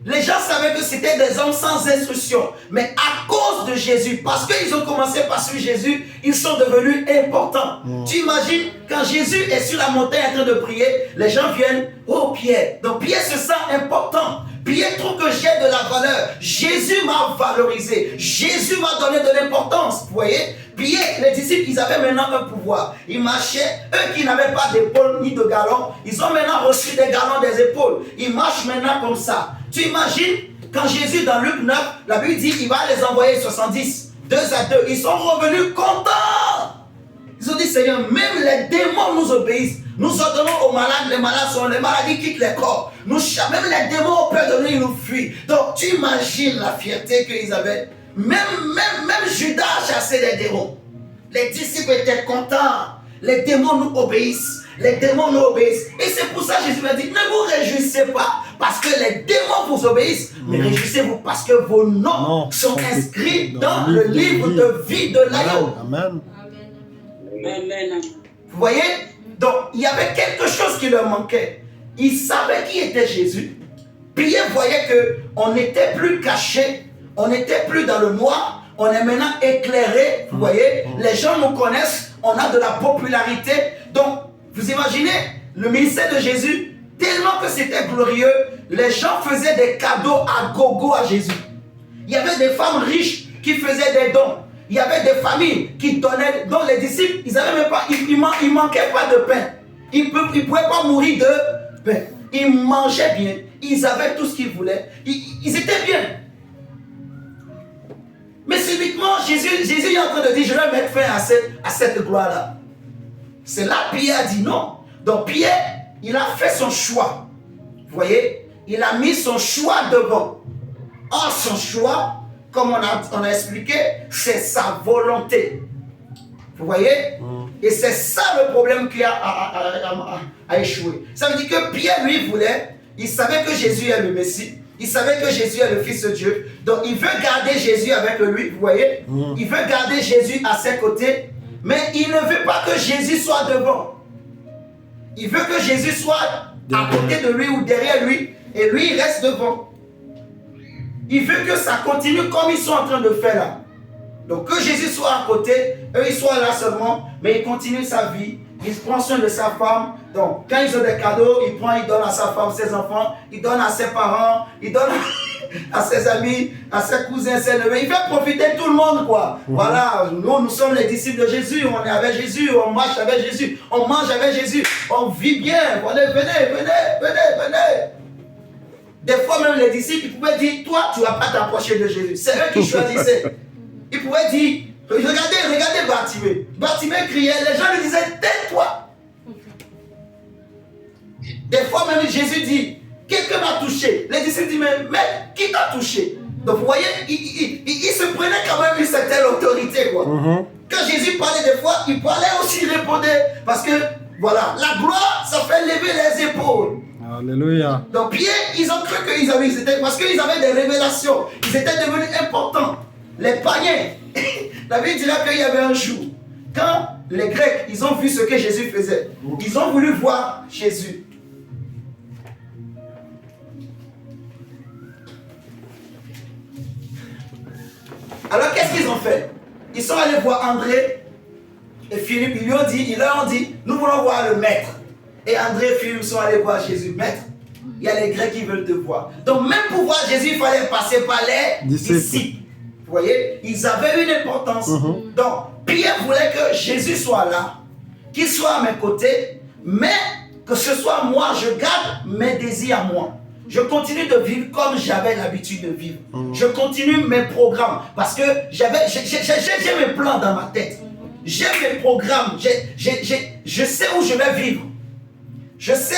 Les gens savaient que c'était des hommes sans instruction. Mais à cause de Jésus, parce qu'ils ont commencé par suivre Jésus, ils sont devenus importants. Tu imagines, quand Jésus est sur la montagne en train de prier, les gens viennent, oh Pierre. Donc Pierre se sent important. Pierre trouve que j'ai de la valeur. Jésus m'a valorisé. Jésus m'a donné de l'importance. Vous voyez? Pierre, les disciples, ils avaient maintenant un pouvoir. Ils marchaient, eux qui n'avaient pas d'épaule ni de galons, ils ont maintenant reçu des galons des épaules. Ils marchent maintenant comme ça. Tu imagines, quand Jésus, dans Luc 9, la Bible dit qu'il va les envoyer 70, 2 à 2. Ils sont revenus contents. Ils ont dit, Seigneur, même les démons nous obéissent. Nous ordonnons aux malades, les maladies quittent les corps. Même les démons ont peur de nous, ils nous fuient. Donc, tu imagines la fierté qu'ils avaient. Même Judas chassait les démons. Les disciples étaient contents. Les démons nous obéissent. Les démons nous obéissent. Et c'est pour ça que Jésus m'a dit, ne vous réjouissez pas parce que les démons vous obéissent, mais réjouissez-vous parce que vos noms sont inscrits dans le livre de vie de l'agneau. Amen. Amen. Vous voyez? Donc, il y avait quelque chose qui leur manquait. Ils savaient qui était Jésus. Pierre voyait qu'on n'était plus caché. On n'était plus dans le noir, on est maintenant éclairé, vous voyez, les gens nous connaissent, on a de la popularité. Donc, vous imaginez, le ministère de Jésus, tellement que c'était glorieux, les gens faisaient des cadeaux à gogo à Jésus. Il y avait des femmes riches qui faisaient des dons. Il y avait des familles qui donnaient, dont les disciples, ils n'avaient même pas, ils manquaient pas de pain. Ils ne pouvaient pas mourir de pain. Ils mangeaient bien, ils avaient tout ce qu'ils voulaient, ils étaient bien. Mais subitement, Jésus est en train de dire, je vais mettre fin à cette gloire-là. C'est là que Pierre a dit non. Donc Pierre, il a fait son choix. Vous voyez, il a mis son choix devant. Or, son choix, comme on a expliqué, c'est sa volonté. Vous voyez? Et c'est ça le problème qui a échoué. Ça veut dire que Pierre, lui, il savait que Jésus est le Messie. Il savait que Jésus est le Fils de Dieu. Donc, il veut garder Jésus avec lui, vous voyez? Il veut garder Jésus à ses côtés. Mais il ne veut pas que Jésus soit devant. Il veut que Jésus soit à côté de lui ou derrière lui. Et lui, il reste devant. Il veut que ça continue comme ils sont en train de faire là. Donc, que Jésus soit à côté, eux, ils soient là seulement. Mais il continue sa vie. Il prend soin de sa femme. Donc, quand ils ont des cadeaux, il donne à sa femme, ses enfants, il donne à ses parents, il donne à ses amis, à ses cousins, ses neveux. Il fait profiter tout le monde, quoi. Voilà, nous sommes les disciples de Jésus. On est avec Jésus, on marche avec Jésus, on mange avec Jésus, on vit bien. Venez. Des fois, même les disciples, ils pouvaient dire, toi, tu ne vas pas t'approcher de Jésus. C'est eux qui choisissaient. Ils pouvaient dire, regardez Bartimée. Bartimée criait, les gens lui disaient, tais-toi. Des fois même Jésus dit, quelqu'un m'a touché. Les disciples disent, mais qui t'a touché? Donc vous voyez, il se prenait quand même une certaine autorité, quoi. Quand Jésus parlait des fois, il parlait aussi, il répondait. Parce que, voilà, la gloire, ça fait lever les épaules. Alléluia. Donc Pierre, ils ont cru qu'ils étaient, parce qu'ils avaient des révélations. Ils étaient devenus importants. Les païens, la Bible dira qu'il y avait un jour, quand les Grecs, ils ont vu ce que Jésus faisait, ils ont voulu voir Jésus. Alors qu'est-ce qu'ils ont fait? Ils sont allés voir André et Philippe, ils leur ont dit, nous voulons voir le maître. Et André et Philippe sont allés voir Jésus. Maître, il y a les Grecs qui veulent te voir. Donc même pour voir Jésus, il fallait passer par les disciples. Vous voyez, ils avaient une importance. Donc Pierre voulait que Jésus soit là, qu'il soit à mes côtés, mais que ce soit moi, je garde mes désirs à moi. Je continue de vivre comme j'avais l'habitude de vivre. Je continue mes programmes parce que j'ai mes plans dans ma tête. J'ai mes programmes. Je sais où je vais vivre. Je sais,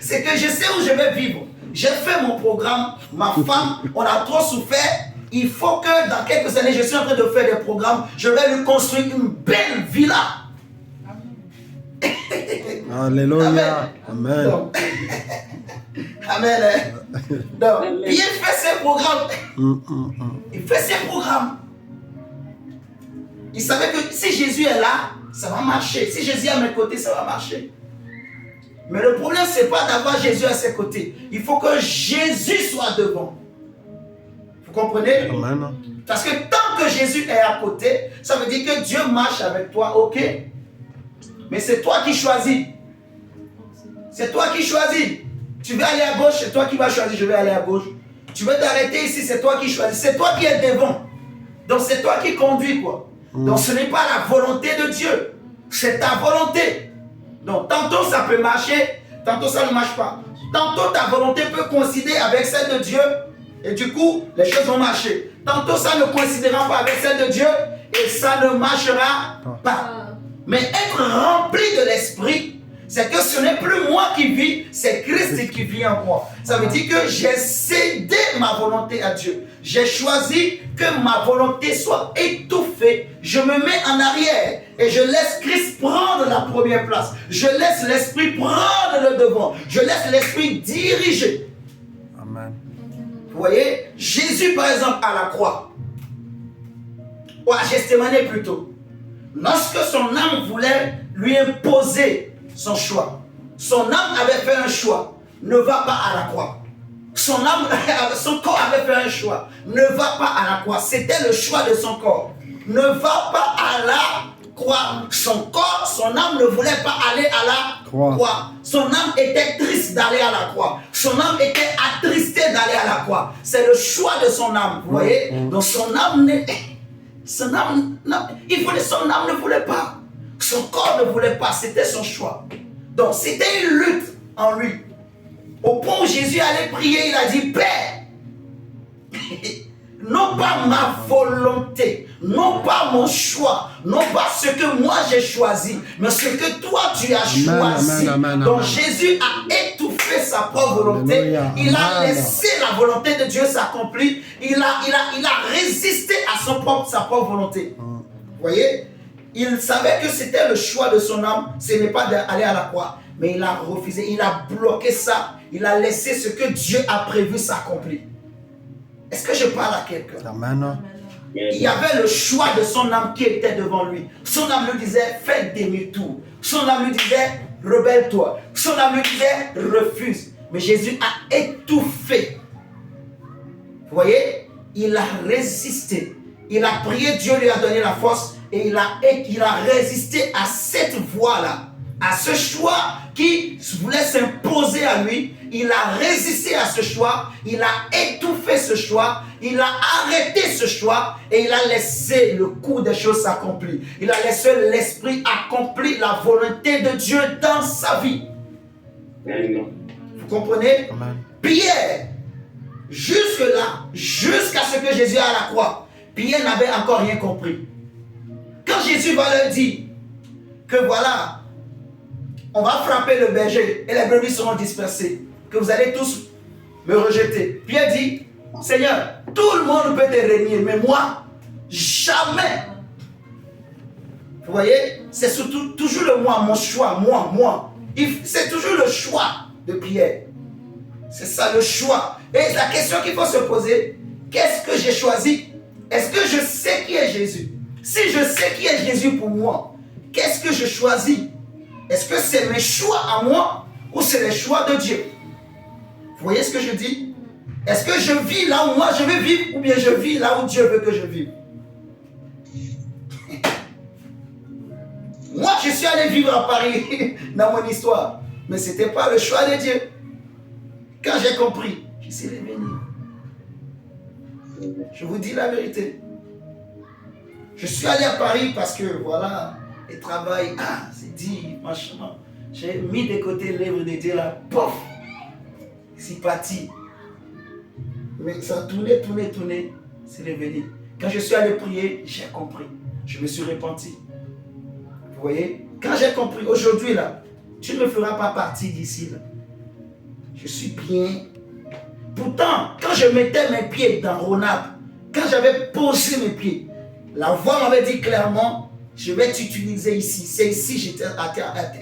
c'est que je sais où je vais vivre. J'ai fait mon programme. Ma femme, on a trop souffert. Il faut que dans quelques années, je suis en train de faire des programmes. Je vais lui construire une belle villa. Alléluia. Amen. Donc, amen. Donc, il fait ses programmes. Il fait ses programmes. Il savait que si Jésus est là, ça va marcher. Si Jésus est à mes côtés, ça va marcher. Mais le problème, ce n'est pas d'avoir Jésus à ses côtés. Il faut que Jésus soit devant. Vous comprenez? Amen. Parce que tant que Jésus est à côté, ça veut dire que Dieu marche avec toi, ok. Mais c'est toi qui choisis. C'est toi qui choisis. Tu veux aller à gauche, c'est toi qui vas choisir, je vais aller à gauche. Tu veux t'arrêter ici, c'est toi qui choisis. C'est toi qui es devant. Donc c'est toi qui conduis, quoi. Donc ce n'est pas la volonté de Dieu. C'est ta volonté. Donc tantôt ça peut marcher, tantôt ça ne marche pas. Tantôt ta volonté peut coïncider avec celle de Dieu. Et du coup, les choses vont marcher. Tantôt ça ne coïncidera pas avec celle de Dieu. Et ça ne marchera pas. Mais être rempli de l'esprit, c'est que ce n'est plus moi qui vis, c'est Christ qui vit en moi. Ça veut dire que j'ai cédé ma volonté à Dieu. J'ai choisi que ma volonté soit étouffée. Je me mets en arrière et je laisse Christ prendre la première place. Je laisse l'esprit prendre le devant. Je laisse l'esprit diriger. Amen. Vous voyez, Jésus par exemple à la croix, ou à Gethsémane plutôt, lorsque son âme voulait lui imposer son choix, son âme avait fait un choix, ne va pas à la croix. Son âme, son corps avait fait un choix, ne va pas à la croix. C'était le choix de son corps. Ne va pas à la croix. Son corps, son âme ne voulait pas aller à la croix. Son âme était triste d'aller à la croix. Son âme était attristée d'aller à la croix. C'est le choix de son âme, vous voyez. Donc son âme, son âme ne voulait pas. Son corps ne voulait pas, c'était son choix. Donc c'était une lutte en lui. Au point où Jésus allait prier, il a dit, Père, non pas ma volonté, non pas mon choix, non pas ce que moi j'ai choisi, mais ce que toi tu as choisi. Donc Jésus a étouffé sa propre volonté. Alléluia. Il a laissé la volonté de Dieu s'accomplir. Il a résisté à sa propre volonté. Vous voyez? Il savait que c'était le choix de son âme, ce n'est pas d'aller à la croix. Mais il a refusé, il a bloqué ça. Il a laissé ce que Dieu a prévu s'accomplir. Est-ce que je parle à quelqu'un? Amen. Il y avait le choix de son âme qui était devant lui. Son âme lui disait, fais demi-tour. Son âme lui disait, rebelle-toi. Son âme lui disait, refuse. Mais Jésus a étouffé. Vous voyez? Il a résisté. Il a prié, Dieu lui a donné la force. Et il a résisté à cette voie-là. À ce choix qui voulait s'imposer à lui. Il a résisté à ce choix. Il a étouffé ce choix. Il a arrêté ce choix. Et il a laissé le cours des choses s'accomplir. Il a laissé l'esprit accomplir la volonté de Dieu dans sa vie. Vous comprenez? Amen. Pierre, jusque-là, jusqu'à ce que Jésus est à la croix, Pierre n'avait encore rien compris. Quand Jésus va leur dire que voilà, on va frapper le berger et les brebis seront dispersées, que vous allez tous me rejeter. Pierre dit, Seigneur, tout le monde peut te régner, mais moi, jamais. Vous voyez, c'est surtout toujours le moi, mon choix, moi. C'est toujours le choix. de prière. C'est ça le choix. Et la question qu'il faut se poser, qu'est-ce que j'ai choisi? Est-ce que je sais qui est Jésus? Si je sais qui est Jésus pour moi, qu'est-ce que je choisis? Est-ce que c'est mes choix à moi ou c'est les choix de Dieu? Vous voyez ce que je dis? Est-ce que je vis là où moi je veux vivre ou bien je vis là où Dieu veut que je vive? Moi, je suis allé vivre à Paris dans mon histoire, mais ce n'était pas le choix de Dieu. Quand j'ai compris, je suis revenu. Je vous dis la vérité. Je suis allé à Paris parce que, voilà, le travail, c'est dit, franchement. J'ai mis de côté l'œuvre de Dieu là, pof, c'est parti. Mais ça tournait, c'est revenu. Quand je suis allé prier, j'ai compris. Je me suis repenti. Vous voyez? Quand j'ai compris, aujourd'hui là, tu ne feras pas partie d'ici là. Je suis bien. Pourtant, quand je mettais mes pieds dans Ronald, quand j'avais posé mes pieds, la voix m'avait dit clairement, je vais t'utiliser ici. C'est ici que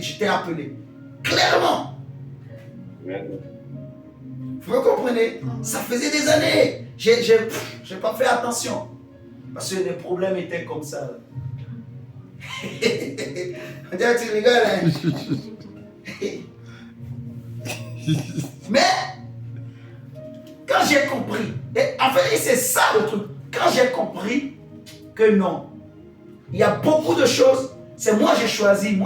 j'étais appelé. Clairement. Vous comprenez? Ça faisait des années. J'ai pas fait attention. Parce que les problèmes étaient comme ça. On dirait que tu rigoles, hein? Mais, quand j'ai compris, et en fait, c'est ça le truc. Quand j'ai compris que non, il y a beaucoup de choses, c'est moi j'ai choisi,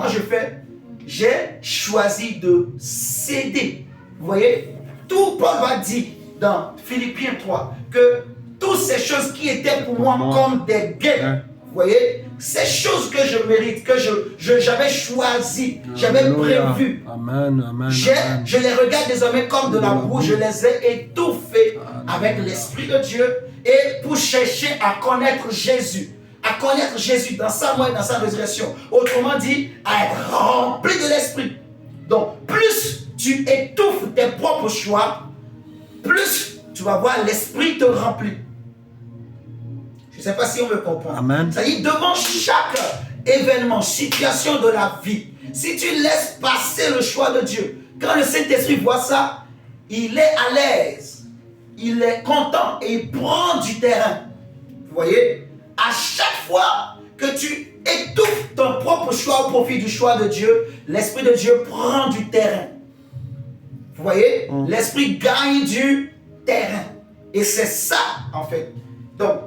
j'ai choisi de céder. Vous voyez, tout Paul va dire dans Philippiens 3 que toutes ces choses qui étaient pour moi comme des gains, vous voyez, ces choses que je mérite, que j'avais choisi, j'avais prévu, je les regarde désormais comme de la boue, je les ai étouffées avec l'Esprit de Dieu et pour chercher à connaître Jésus dans sa mort et dans sa résurrection. Autrement dit, à être rempli de l'Esprit. Donc, plus tu étouffes tes propres choix, plus tu vas voir l'Esprit te remplir. Je ne sais pas si on me comprend. Amen. C'est-à-dire, devant chaque événement, situation de la vie, si tu laisses passer le choix de Dieu, quand le Saint-Esprit voit ça, il est à l'aise, il est content et il prend du terrain. Vous voyez? À chaque fois que tu étouffes ton propre choix au profit du choix de Dieu, l'Esprit de Dieu prend du terrain. Vous voyez? L'Esprit gagne du terrain. Et c'est ça, en fait. Donc,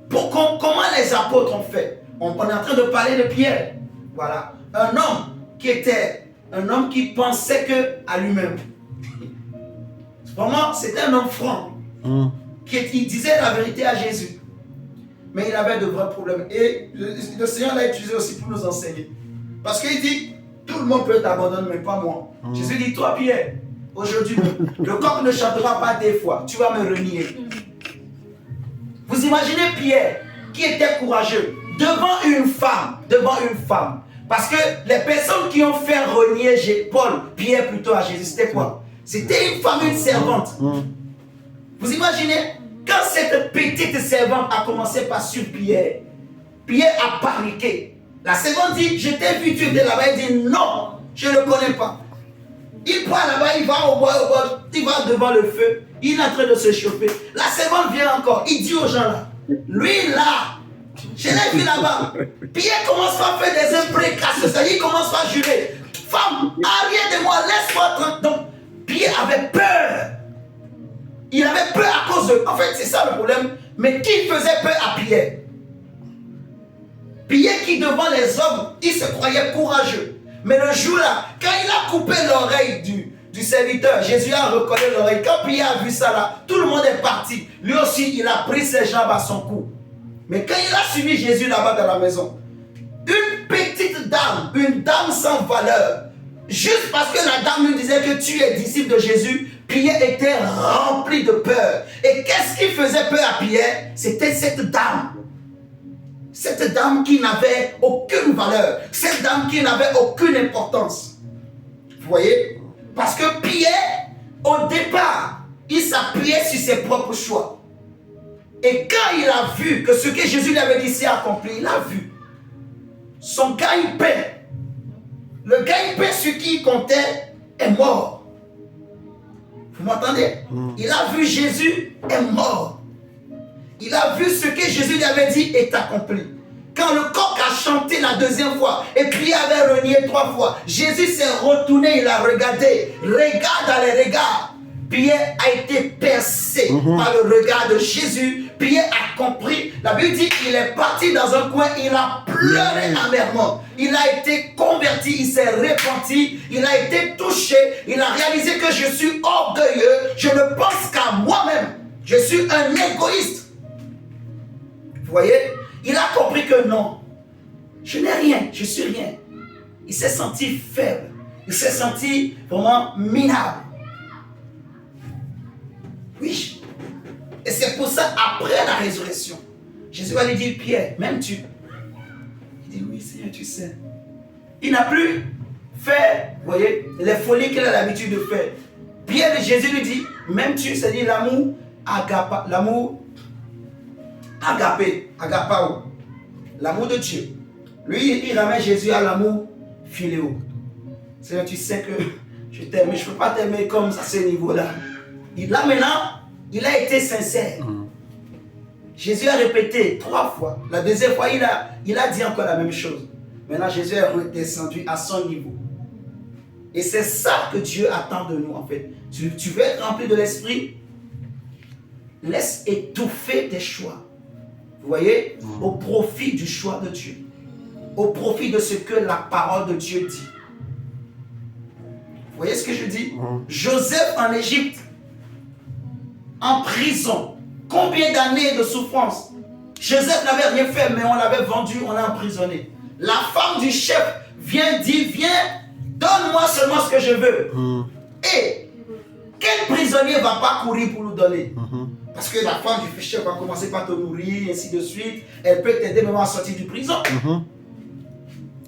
comment les apôtres ont fait? On est en train de parler de Pierre. Voilà. Un homme qui pensait que à lui-même. Vraiment, c'était un homme franc. Il disait la vérité à Jésus. Mais il avait de vrais problèmes. Et le Seigneur l'a utilisé aussi pour nous enseigner. Parce qu'il dit, tout le monde peut t'abandonner, mais pas moi. Jésus dit, toi Pierre, aujourd'hui, le coq ne chantera pas des fois. Tu vas me renier. Vous imaginez Pierre, qui était courageux, devant une femme. Parce que les personnes qui ont fait renier Pierre plutôt à Jésus, c'était quoi? C'était une femme, une servante. Vous imaginez? Quand cette petite servante a commencé par suivre Pierre, Pierre a paniqué. La servante dit, je t'ai vu, tu étais là-bas. Il dit, non, je ne le connais pas. Il part là-bas, il va au bord, il va devant le feu, il est en train de se chauffer. La servante vient encore, il dit aux gens là, lui là, je l'ai vu là-bas. Pierre commence à faire des imprécations, c'est-à-dire il commence à jurer. Femme, arrière de moi, laisse-moi tranquille. Donc, Pierre avait peur. Il avait peur à cause de... En fait, c'est ça le problème. Mais qui faisait peur à Pierre? Pierre qui, devant les hommes, il se croyait courageux. Mais le jour-là, quand il a coupé l'oreille du serviteur, Jésus a reconnu l'oreille. Quand Pierre a vu ça là, tout le monde est parti. Lui aussi, il a pris ses jambes à son cou. Mais quand il a suivi Jésus là-bas dans la maison, une petite dame, une dame sans valeur, juste parce que la dame lui disait que tu es disciple de Jésus, Pierre était rempli de peur. Et qu'est-ce qui faisait peur à Pierre? C'était cette dame. Cette dame qui n'avait aucune valeur. Cette dame qui n'avait aucune importance. Vous voyez? Parce que Pierre, au départ, il s'appuyait sur ses propres choix. Et quand il a vu que ce que Jésus lui avait dit s'est accompli, il a vu. Son gagne-pain. Le gagne-pain sur qui il comptait est mort. Vous m'entendez? Il a vu Jésus est mort. Il a vu ce que Jésus lui avait dit est accompli. Quand le coq a chanté la deuxième fois et puis avait renié 3 fois, Jésus s'est retourné, il a regardé. Regarde dans les regards. Pierre a été percé par le regard de Jésus. Pierre a compris. La Bible dit qu'il est parti dans un coin, il a pleuré amèrement. Il a été converti, il s'est repenti, il a été touché, il a réalisé que je suis orgueilleux, je ne pense qu'à moi-même. Je suis un égoïste. Vous voyez? Il a compris que non, je n'ai rien, je suis rien. Il s'est senti faible, il s'est senti vraiment minable. Oui. Et c'est pour ça, après la résurrection, Jésus va lui dire, Pierre, m'aimes-tu? Il dit, oui Seigneur, tu sais. Il n'a plus fait, vous voyez, les folies qu'il a l'habitude de faire. Pierre, Jésus lui dit, m'aimes-tu? C'est-à-dire l'amour agapé, agapao, l'amour de Dieu. Lui, il ramène Jésus à l'amour philéo. Seigneur, tu sais que je t'aime, mais je ne peux pas t'aimer comme à ce niveau-là. Là maintenant, il a été sincère. Jésus a répété 3 fois. La deuxième fois, il a dit encore la même chose. Maintenant, Jésus est redescendu à son niveau. Et c'est ça que Dieu attend de nous en fait. Tu veux être rempli de l'esprit? Laisse étouffer tes choix. Vous voyez? Au profit du choix de Dieu. Au profit de ce que la parole de Dieu dit. Vous voyez ce que je dis? Joseph en Égypte, en prison. Combien d'années de souffrance? Joseph n'avait rien fait, mais on l'avait vendu, on l'a emprisonné. La femme du chef vient dire, viens, donne-moi seulement ce que je veux. Et quel prisonnier ne va pas courir pour nous donner? Parce que la femme du chef va commencer par te nourrir, ainsi de suite. Elle peut t'aider même à sortir du prison.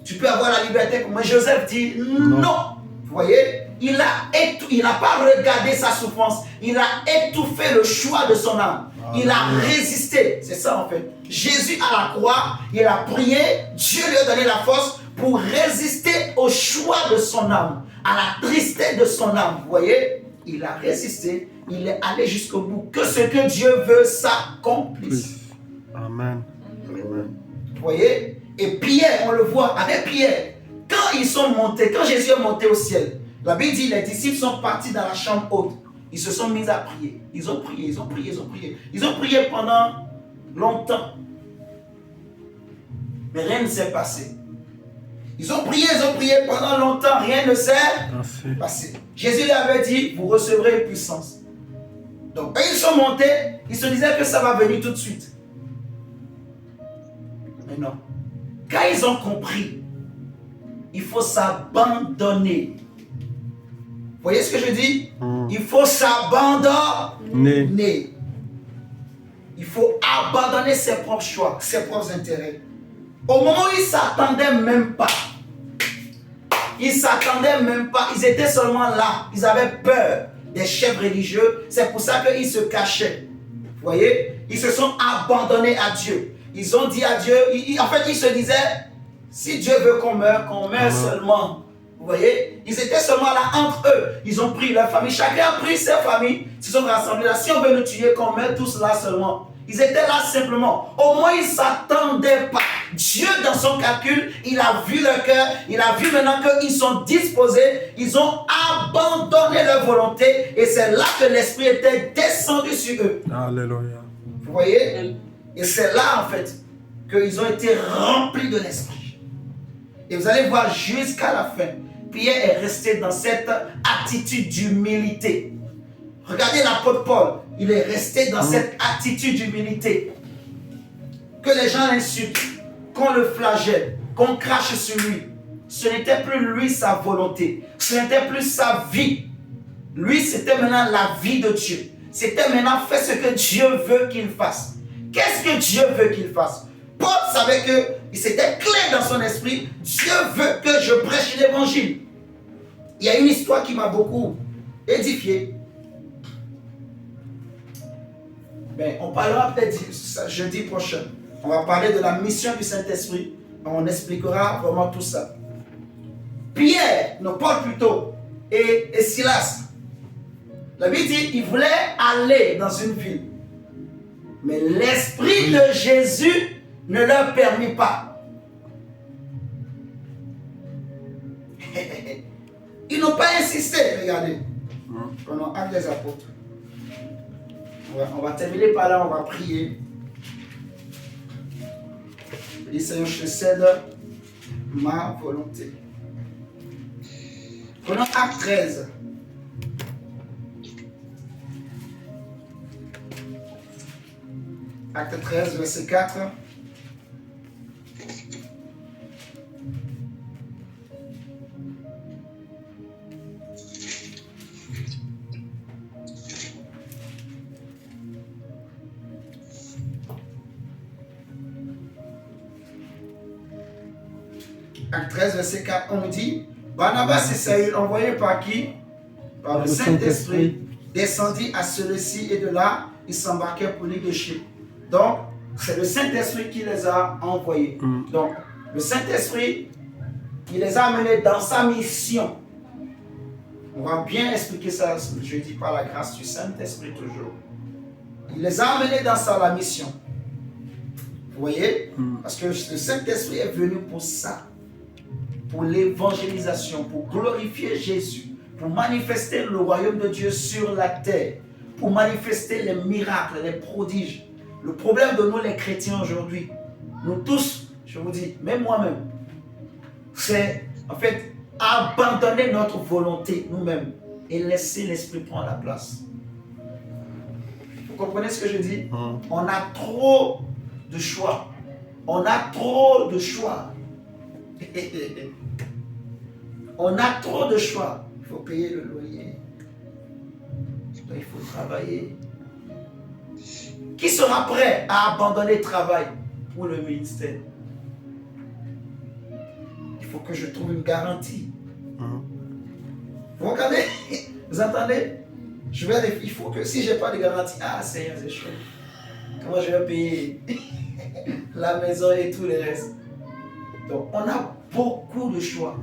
Tu peux avoir la liberté. Mais Joseph dit non. Vous voyez? Il n'a pas regardé sa souffrance. Il a étouffé le choix de son âme. Il a résisté. C'est ça en fait. Jésus à la croix, il a prié. Dieu lui a donné la force pour résister au choix de son âme, à la tristesse de son âme. Vous voyez? Il a résisté. Il est allé jusqu'au bout. Que ce que Dieu veut s'accomplisse. Amen. Vous voyez? Et Pierre, on le voit avec Pierre. Quand ils sont montés, quand Jésus est monté au ciel, la Bible dit les disciples sont partis dans la chambre haute. Ils se sont mis à prier. Ils ont prié, ils ont prié, ils ont prié. Ils ont prié pendant longtemps. Mais rien ne s'est passé. Ils ont prié pendant longtemps. Rien ne s'est passé. Jésus leur avait dit, vous recevrez puissance. Donc, quand ils sont montés, ils se disaient que ça va venir tout de suite. Mais non. Quand ils ont compris, il faut s'abandonner. Vous voyez ce que je dis? Il faut s'abandonner. Il faut abandonner ses propres choix, ses propres intérêts. Au moment où ils ne s'attendaient même pas. Ils ne s'attendaient même pas. Ils étaient seulement là. Ils avaient peur des chefs religieux. C'est pour ça qu'ils se cachaient. Vous voyez? Ils se sont abandonnés à Dieu. Ils ont dit à Dieu. En fait, ils se disaient, si Dieu veut qu'on meure seulement. Vous voyez? Ils étaient seulement là entre eux. Ils ont pris leur famille. Chacun a pris sa famille. Ils se sont rassemblés là. Si on veut nous tuer, qu'on meure tous là seulement. Ils étaient là simplement. Au moins, ils ne s'attendaient pas. Dieu, dans son calcul, il a vu leur cœur. Il a vu maintenant qu'ils sont disposés. Ils ont abandonné leur volonté. Et c'est là que l'Esprit était descendu sur eux. Alléluia. Vous voyez? Et c'est là, en fait, qu'ils ont été remplis de l'Esprit. Et vous allez voir jusqu'à la fin. Pierre est resté dans cette attitude d'humilité. Regardez l'apôtre Paul. Il est resté dans cette attitude d'humilité. Que les gens l'insultent, qu'on le flagelle, qu'on crache sur lui. Ce n'était plus lui sa volonté. Ce n'était plus sa vie. Lui, c'était maintenant la vie de Dieu. C'était maintenant faire ce que Dieu veut qu'il fasse. Qu'est-ce que Dieu veut qu'il fasse? Paul savait que c'était clair dans son esprit. Dieu veut que je prêche l'évangile. Il y a une histoire qui m'a beaucoup édifié. Mais on parlera peut-être jeudi prochain. On va parler de la mission du Saint-Esprit. On expliquera vraiment tout ça. Pierre, non Paul plutôt, et Silas, La Bible dit qu'il voulait aller dans une ville. Mais l'Esprit de Jésus ne leur permit pas. Ils n'ont pas insisté, regardez. Prenons Actes des Apôtres. On va terminer par là, on va prier. Je dis, Seigneur, je te cède ma volonté. Prenons Acte 13. Acte 13, verset 4. Acte 13, verset 4, on dit, Barnabas et Saül, envoyés par qui? Par le Saint-Esprit, descendit à celui-ci et de là, ils s'embarquèrent pour l'île de Chypre. Donc, c'est le Saint-Esprit qui les a envoyés. Donc, le Saint-Esprit, il les a amenés dans sa mission. On va bien expliquer ça jeudi par la grâce du Saint-Esprit toujours. Il les a amenés dans la mission. Vous voyez? Parce que le Saint-Esprit est venu pour ça. Pour l'évangélisation, pour glorifier Jésus, pour manifester le royaume de Dieu sur la terre, pour manifester les miracles, les prodiges. Le problème de nous les chrétiens aujourd'hui, nous tous, je vous dis, même moi-même, c'est en fait abandonner notre volonté nous-mêmes et laisser l'Esprit prendre la place. Vous comprenez ce que je dis? On a trop de choix. On a trop de choix. On a trop de choix. Il faut payer le loyer. Il faut travailler. Qui sera prêt à abandonner le travail pour le ministère? Il faut que je trouve une garantie. Vous regardez? Vous entendez? Il faut que si je n'ai pas de garantie, Seigneur, c'est chaud. Comment je vais payer la maison et tout le reste? Donc, on a beaucoup de choix.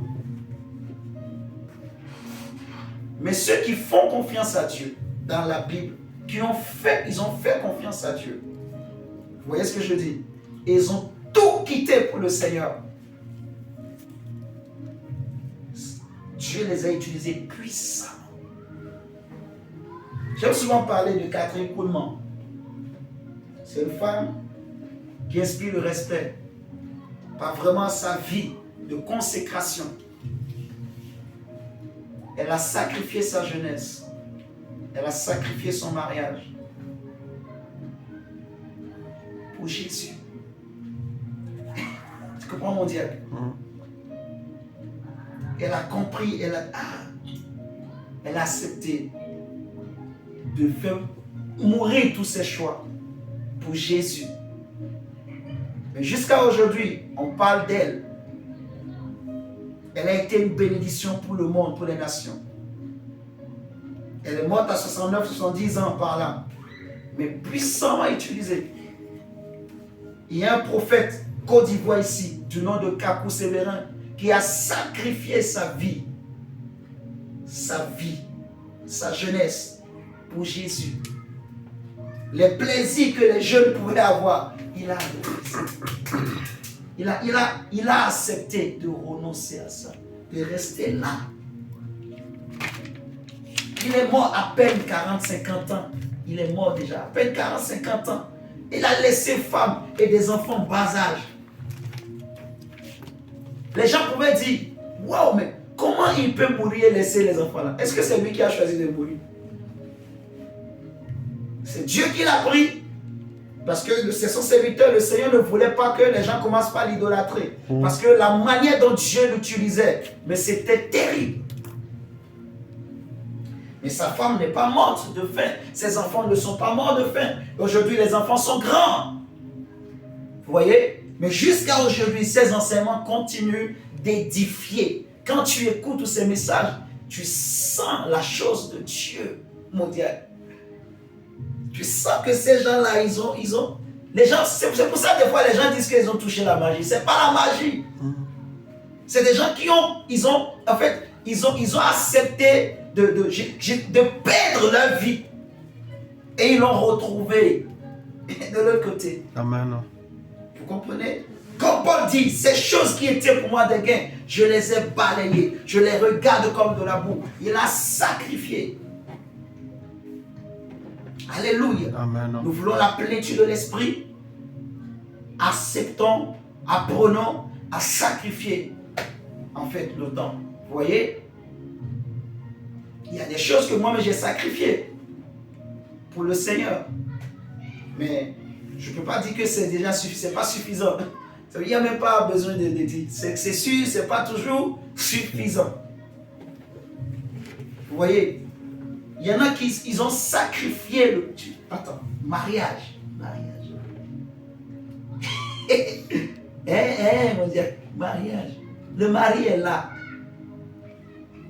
Mais ceux qui font confiance à Dieu, dans la Bible, ils ont fait confiance à Dieu. Vous voyez ce que je dis? Et ils ont tout quitté pour le Seigneur. Dieu les a utilisés puissamment. J'aime souvent parler de Catherine Kuhlman. C'est une femme qui inspire le respect par vraiment sa vie de consécration. Elle a sacrifié sa jeunesse. Elle a sacrifié son mariage pour Jésus. Tu comprends mon diable? Elle a compris, elle a accepté de faire mourir tous ses choix pour Jésus. Mais jusqu'à aujourd'hui, on parle d'elle. Elle a été une bénédiction pour le monde, pour les nations. Elle est morte à 69, 70 ans par là. Mais puissamment utilisée. Il y a un prophète Côte d'Ivoire ici, du nom de Kakou Sévérin, qui a sacrifié sa vie, sa jeunesse pour Jésus. Les plaisirs que les jeunes pouvaient avoir, il a il a accepté de renoncer à ça, de rester là. Il est mort à peine 40-50 ans. Il est mort déjà, à peine 40-50 ans. Il a laissé femmes et des enfants bas âge. Les gens pouvaient dire, waouh, mais comment il peut mourir et laisser les enfants là? Est-ce que c'est lui qui a choisi de mourir? C'est Dieu qui l'a pris. Parce que c'est son serviteur, le Seigneur ne voulait pas que les gens commencent par l'idolâtrer. Parce que la manière dont Dieu l'utilisait, mais c'était terrible. Mais sa femme n'est pas morte de faim. Ses enfants ne sont pas morts de faim. Aujourd'hui, les enfants sont grands. Vous voyez? Mais jusqu'à aujourd'hui, ces enseignements continuent d'édifier. Quand tu écoutes tous ces messages, tu sens la chose de Dieu mondial. Tu sens que ces gens-là, ils ont les gens, c'est pour ça que des fois les gens disent qu'ils ont touché la magie. C'est pas la magie. C'est des gens qui ont accepté de perdre leur vie. Et ils l'ont retrouvé de l'autre côté. Amen. Vous comprenez? Comme Paul dit, ces choses qui étaient pour moi des gains, je les ai balayées. Je les regarde comme de la boue. Il a sacrifié. Alléluia. Amen. Nous voulons la plénitude de l'esprit. Acceptons, apprenons à sacrifier en fait le temps. Vous voyez? Il y a des choses que moi-même j'ai sacrifiées pour le Seigneur. Mais je ne peux pas dire que c'est déjà suffisant. C'est pas suffisant. Il n'y a même pas besoin de dire. C'est sûr, ce n'est pas toujours suffisant. Vous voyez? Il y en a qui ils ont sacrifié le... Attends, mariage. Mon Dieu, mariage. Le mari est là.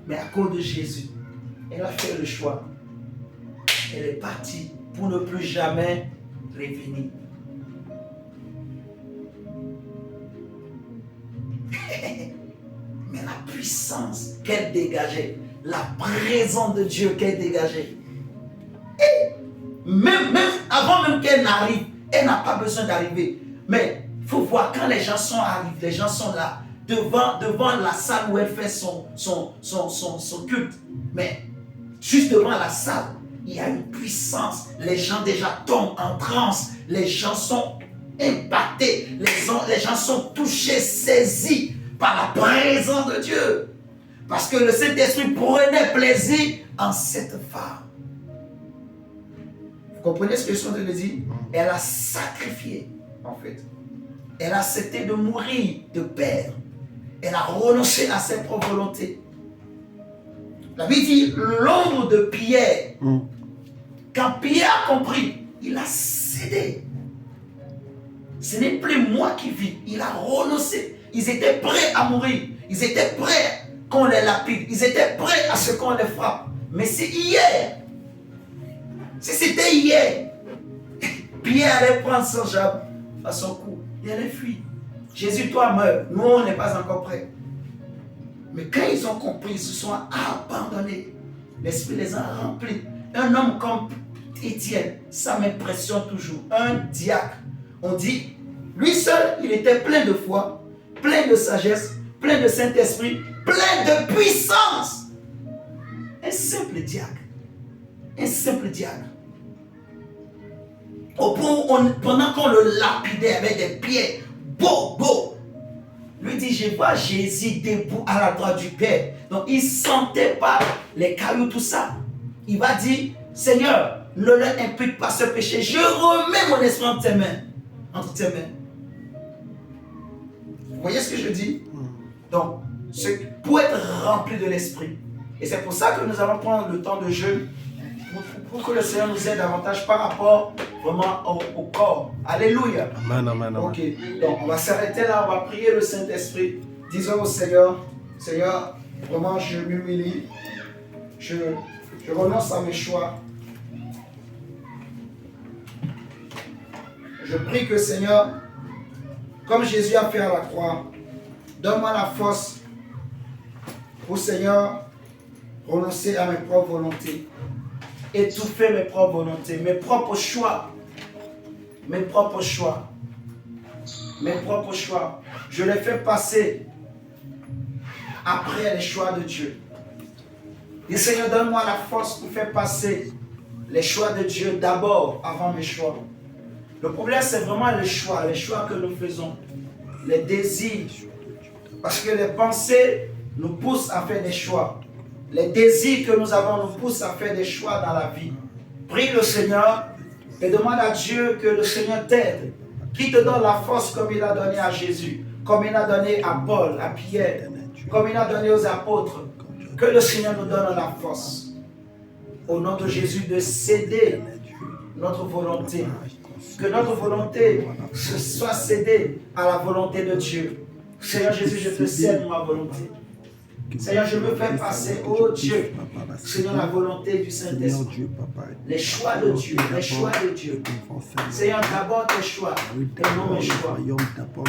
Mais à cause de Jésus, elle a fait le choix. Elle est partie pour ne plus jamais revenir. Mais la puissance qu'elle dégageait, la présence de Dieu qu'elle dégageait. Et même avant même qu'elle n'arrive, elle n'a pas besoin d'arriver. Mais il faut voir quand les gens sont arrivés, les gens sont là, devant la salle où elle fait son culte. Mais juste devant la salle, il y a une puissance. Les gens déjà tombent en transe. Les gens sont impactés. Les gens sont touchés, saisis par la présence de Dieu. Parce que le Saint-Esprit prenait plaisir en cette femme. Vous comprenez ce que je suis en train de dire? Elle a sacrifié, en fait. Elle a accepté de mourir de père. Elle a renoncé à ses propres volontés. La Bible dit l'ombre de Pierre. Quand Pierre a compris, il a cédé. Ce n'est plus moi qui vis. Il a renoncé. Ils étaient prêts à mourir. Ils étaient prêts qu'on les lapide. Ils étaient prêts à ce qu'on les frappe. Mais c'est hier. Si c'était hier, Pierre allait prendre son jambe à son cou. Il allait fuir. Jésus, toi, meurs. Nous, on n'est pas encore prêts. Mais quand ils ont compris, ils se sont abandonnés. L'Esprit les a remplis. Un homme comme Étienne, ça m'impressionne toujours. Un diacre. On dit, lui seul, il était plein de foi, plein de sagesse, plein de Saint-Esprit, plein de puissance. Un simple diacre. Un simple diacre. Pendant qu'on le lapidait avec des pierres, beau, lui dit, je vois Jésus debout à la droite du Père. Donc il ne sentait pas les cailloux, tout ça. Il va dire, Seigneur, ne leur impute pas ce péché. Je remets mon esprit entre tes mains. Vous voyez ce que je dis? Donc, pour être rempli de l'esprit. Et c'est pour ça que nous allons prendre le temps de jeûne pour que le Seigneur nous aide davantage par rapport vraiment au corps. Alléluia. Amen. Ok, donc on va s'arrêter là, on va prier le Saint-Esprit. Disons au Seigneur, Seigneur, vraiment je m'humilie, je renonce à mes choix. Je prie que Seigneur, comme Jésus a fait à la croix, donne-moi la force pour Seigneur renoncer à mes propres volontés, étouffer mes propres volontés, mes propres choix. Je les fais passer après les choix de Dieu. Et Seigneur, donne-moi la force pour faire passer les choix de Dieu d'abord avant mes choix. Le problème, c'est vraiment les choix que nous faisons, les désirs. Parce que les pensées nous poussent à faire des choix. Les désirs que nous avons nous poussent à faire des choix dans la vie. Prie le Seigneur et demande à Dieu que le Seigneur t'aide. Qu'il te donne la force comme il a donné à Jésus, comme il a donné à Paul, à Pierre, comme il a donné aux apôtres. Que le Seigneur nous donne la force, au nom de Jésus, de céder notre volonté. Que notre volonté soit cédée à la volonté de Dieu. Seigneur Jésus, je te cède ma volonté. Seigneur, je veux faire passer, oh Dieu, Seigneur, la volonté du Saint-Esprit. Les choix de Dieu, Seigneur, d'abord tes choix, et non mes choix.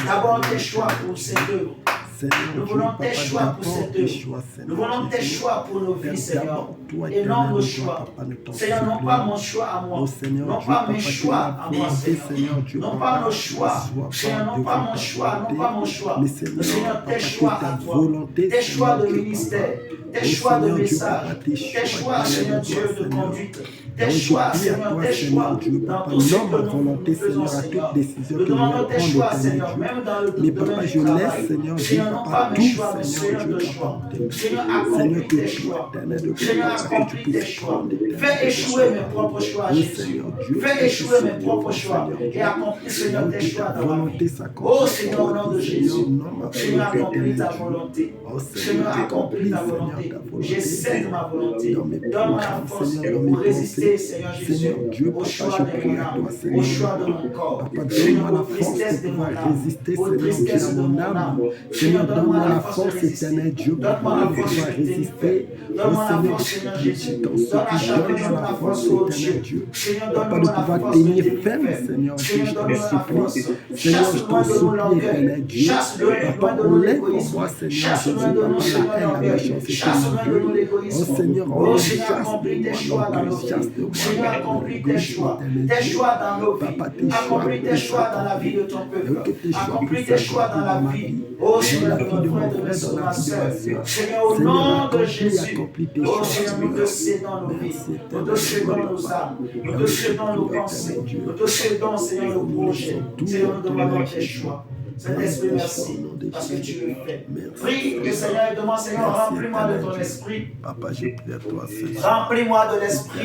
D'abord tes choix pour cette œuvre. Seigneur Nous Dieu, voulons tes Papa, choix pour d'abord cette tes œuvre. choix, Nous Seigneur voulons tes Jésus. choix pour nos Père, vies, Seigneur. d'abord toi, Et non éternel, nos nous choix. Papa, nous t'en Seigneur, non pas supplions. mon choix à moi. Oh Seigneur Non Dieu, pas Papa, mes que choix la à moi, volonté, Seigneur. Seigneur Dieu, Non Papa, pas nos ne choix. soit Seigneur, non devant pas mon ta choix. Non volonté, pas mon choix. mais Seigneur, Seigneur, Papa, tes que choix ta à toi. volonté, Tes choix Seigneur de Dieu, ministère. Papa. Tes Oh choix de Seigneur Dieu, message. Papa, tes Tes choix, éternels Seigneur de Dieu, toi, de Seigneur. conduite. Oh, Tes je choix, prie à Seigneur, toi, tes Seigneur choix Dieu, dans Papa, tout ce non que ma nous volonté, faisons, Seigneur, à toute Seigneur. décision Nous que je vais demandons tes prendre, choix, éternel Seigneur, Dieu. même dans le Mais domaine Papa, du je travail. laisse, Seigneur Dieu, Seigneur, non Papa, pas mes tout, choix, mais Seigneur Seigneur, Dieu, tes Papa, choix. en tes mains. Seigneur, Seigneur, accomplis que tes toi, choix. éternel de Seigneur, grâce, que tu accomplis tes puisses choix. prendre, éternel Fais de échouer mes choix. propres choix, Oh Jésus. Seigneur Dieu, Fais que échouer mes ce propres soit, choix Seigneur et Dieu, accomplis, Seigneur, là où tes que choix ta dans ma volonté vie. s'accomplisse Oh dans Seigneur, au ma nom de vie, Jésus. Seigneur, non ma Seigneur, volonté, accomplis éternel ta Dieu. volonté. Oh Seigneur, Seigneur, accomplis ta Seigneur, volonté. ta volonté J'essaie ma volonté. dans mes Donne-moi la programmes, force Seigneur, dans pour mes résister, pensées. Seigneur Jésus, Seigneur Dieu, au Papa, choix je de prie mon à toi, âme, Seigneur. au choix de mon corps. Papa, Seigneur, donne-moi la aux force de tristesses de mon pouvoir âme, résister, aux Seigneur Dieu, tristesses à de mon mon âme. âme. Seigneur, donne-moi la force de force, résister. éternel Dieu, Donne-moi Papa, la de force pouvoir de tenir résister. Donne-moi Oh la Seigneur, force, Seigneur je Jésus. t'en Donne à supplie, chacun donne-moi la la force, force, oh éternel Dieu. Dieu. Seigneur, Papa, donne-nous de la pouvoir force de tenir tenir ferme, ferme. Seigneur Dieu, Seigneur, je t'en donne-nous la supplie. force. Seigneur, Chasse je loin t'en de nous supplie, l'orgueil. éternel Dieu. Chasse loin Papa, de nous enlève en l'égoïsme. moi, Seigneur Chasse loin Jésus, de nous, Papa, Seigneur, la haine, la l'orgueil. méchanceté, Chasse loin de nous l'orgueil. Oh l'égoïsme. Seigneur, Oh enlève, Seigneur, chasse de accomplis tes moi choix dans l'orgueil, nos vies. chasse de moi Seigneur, accomplis tes l'égoïsme, choix. éternel Tes Dieu. choix dans nos vies. Papa, tes choix Accomplis tes puissent choix dans la vie de s'accomplir. ton Et que peuple. tes choix Accomplis puissent tes choix dans s'accomplir la dans ma vie. vie, Oh dans Seigneur, la de vie mon de frère, mon de frère, dans la ma vie de soeur. ma soeur. Seigneur, au Seigneur, nom de accomplis Jésus. tes Oh choix, Seigneur, nous te Seigneur. cédons nos vies. Merci, Nous te éternel cédons Dieu, nos Papa. âmes. Nous te cédons nos pensées. Nous te cédons, Seigneur, nos projets. Seigneur, nous demandons tes choix. Saint-Esprit, merci parce que tu le fais. Prie le Seigneur et demande, Seigneur, remplis-moi de ton esprit. Papa, je prie à toi, Seigneur. Remplis-moi de l'esprit.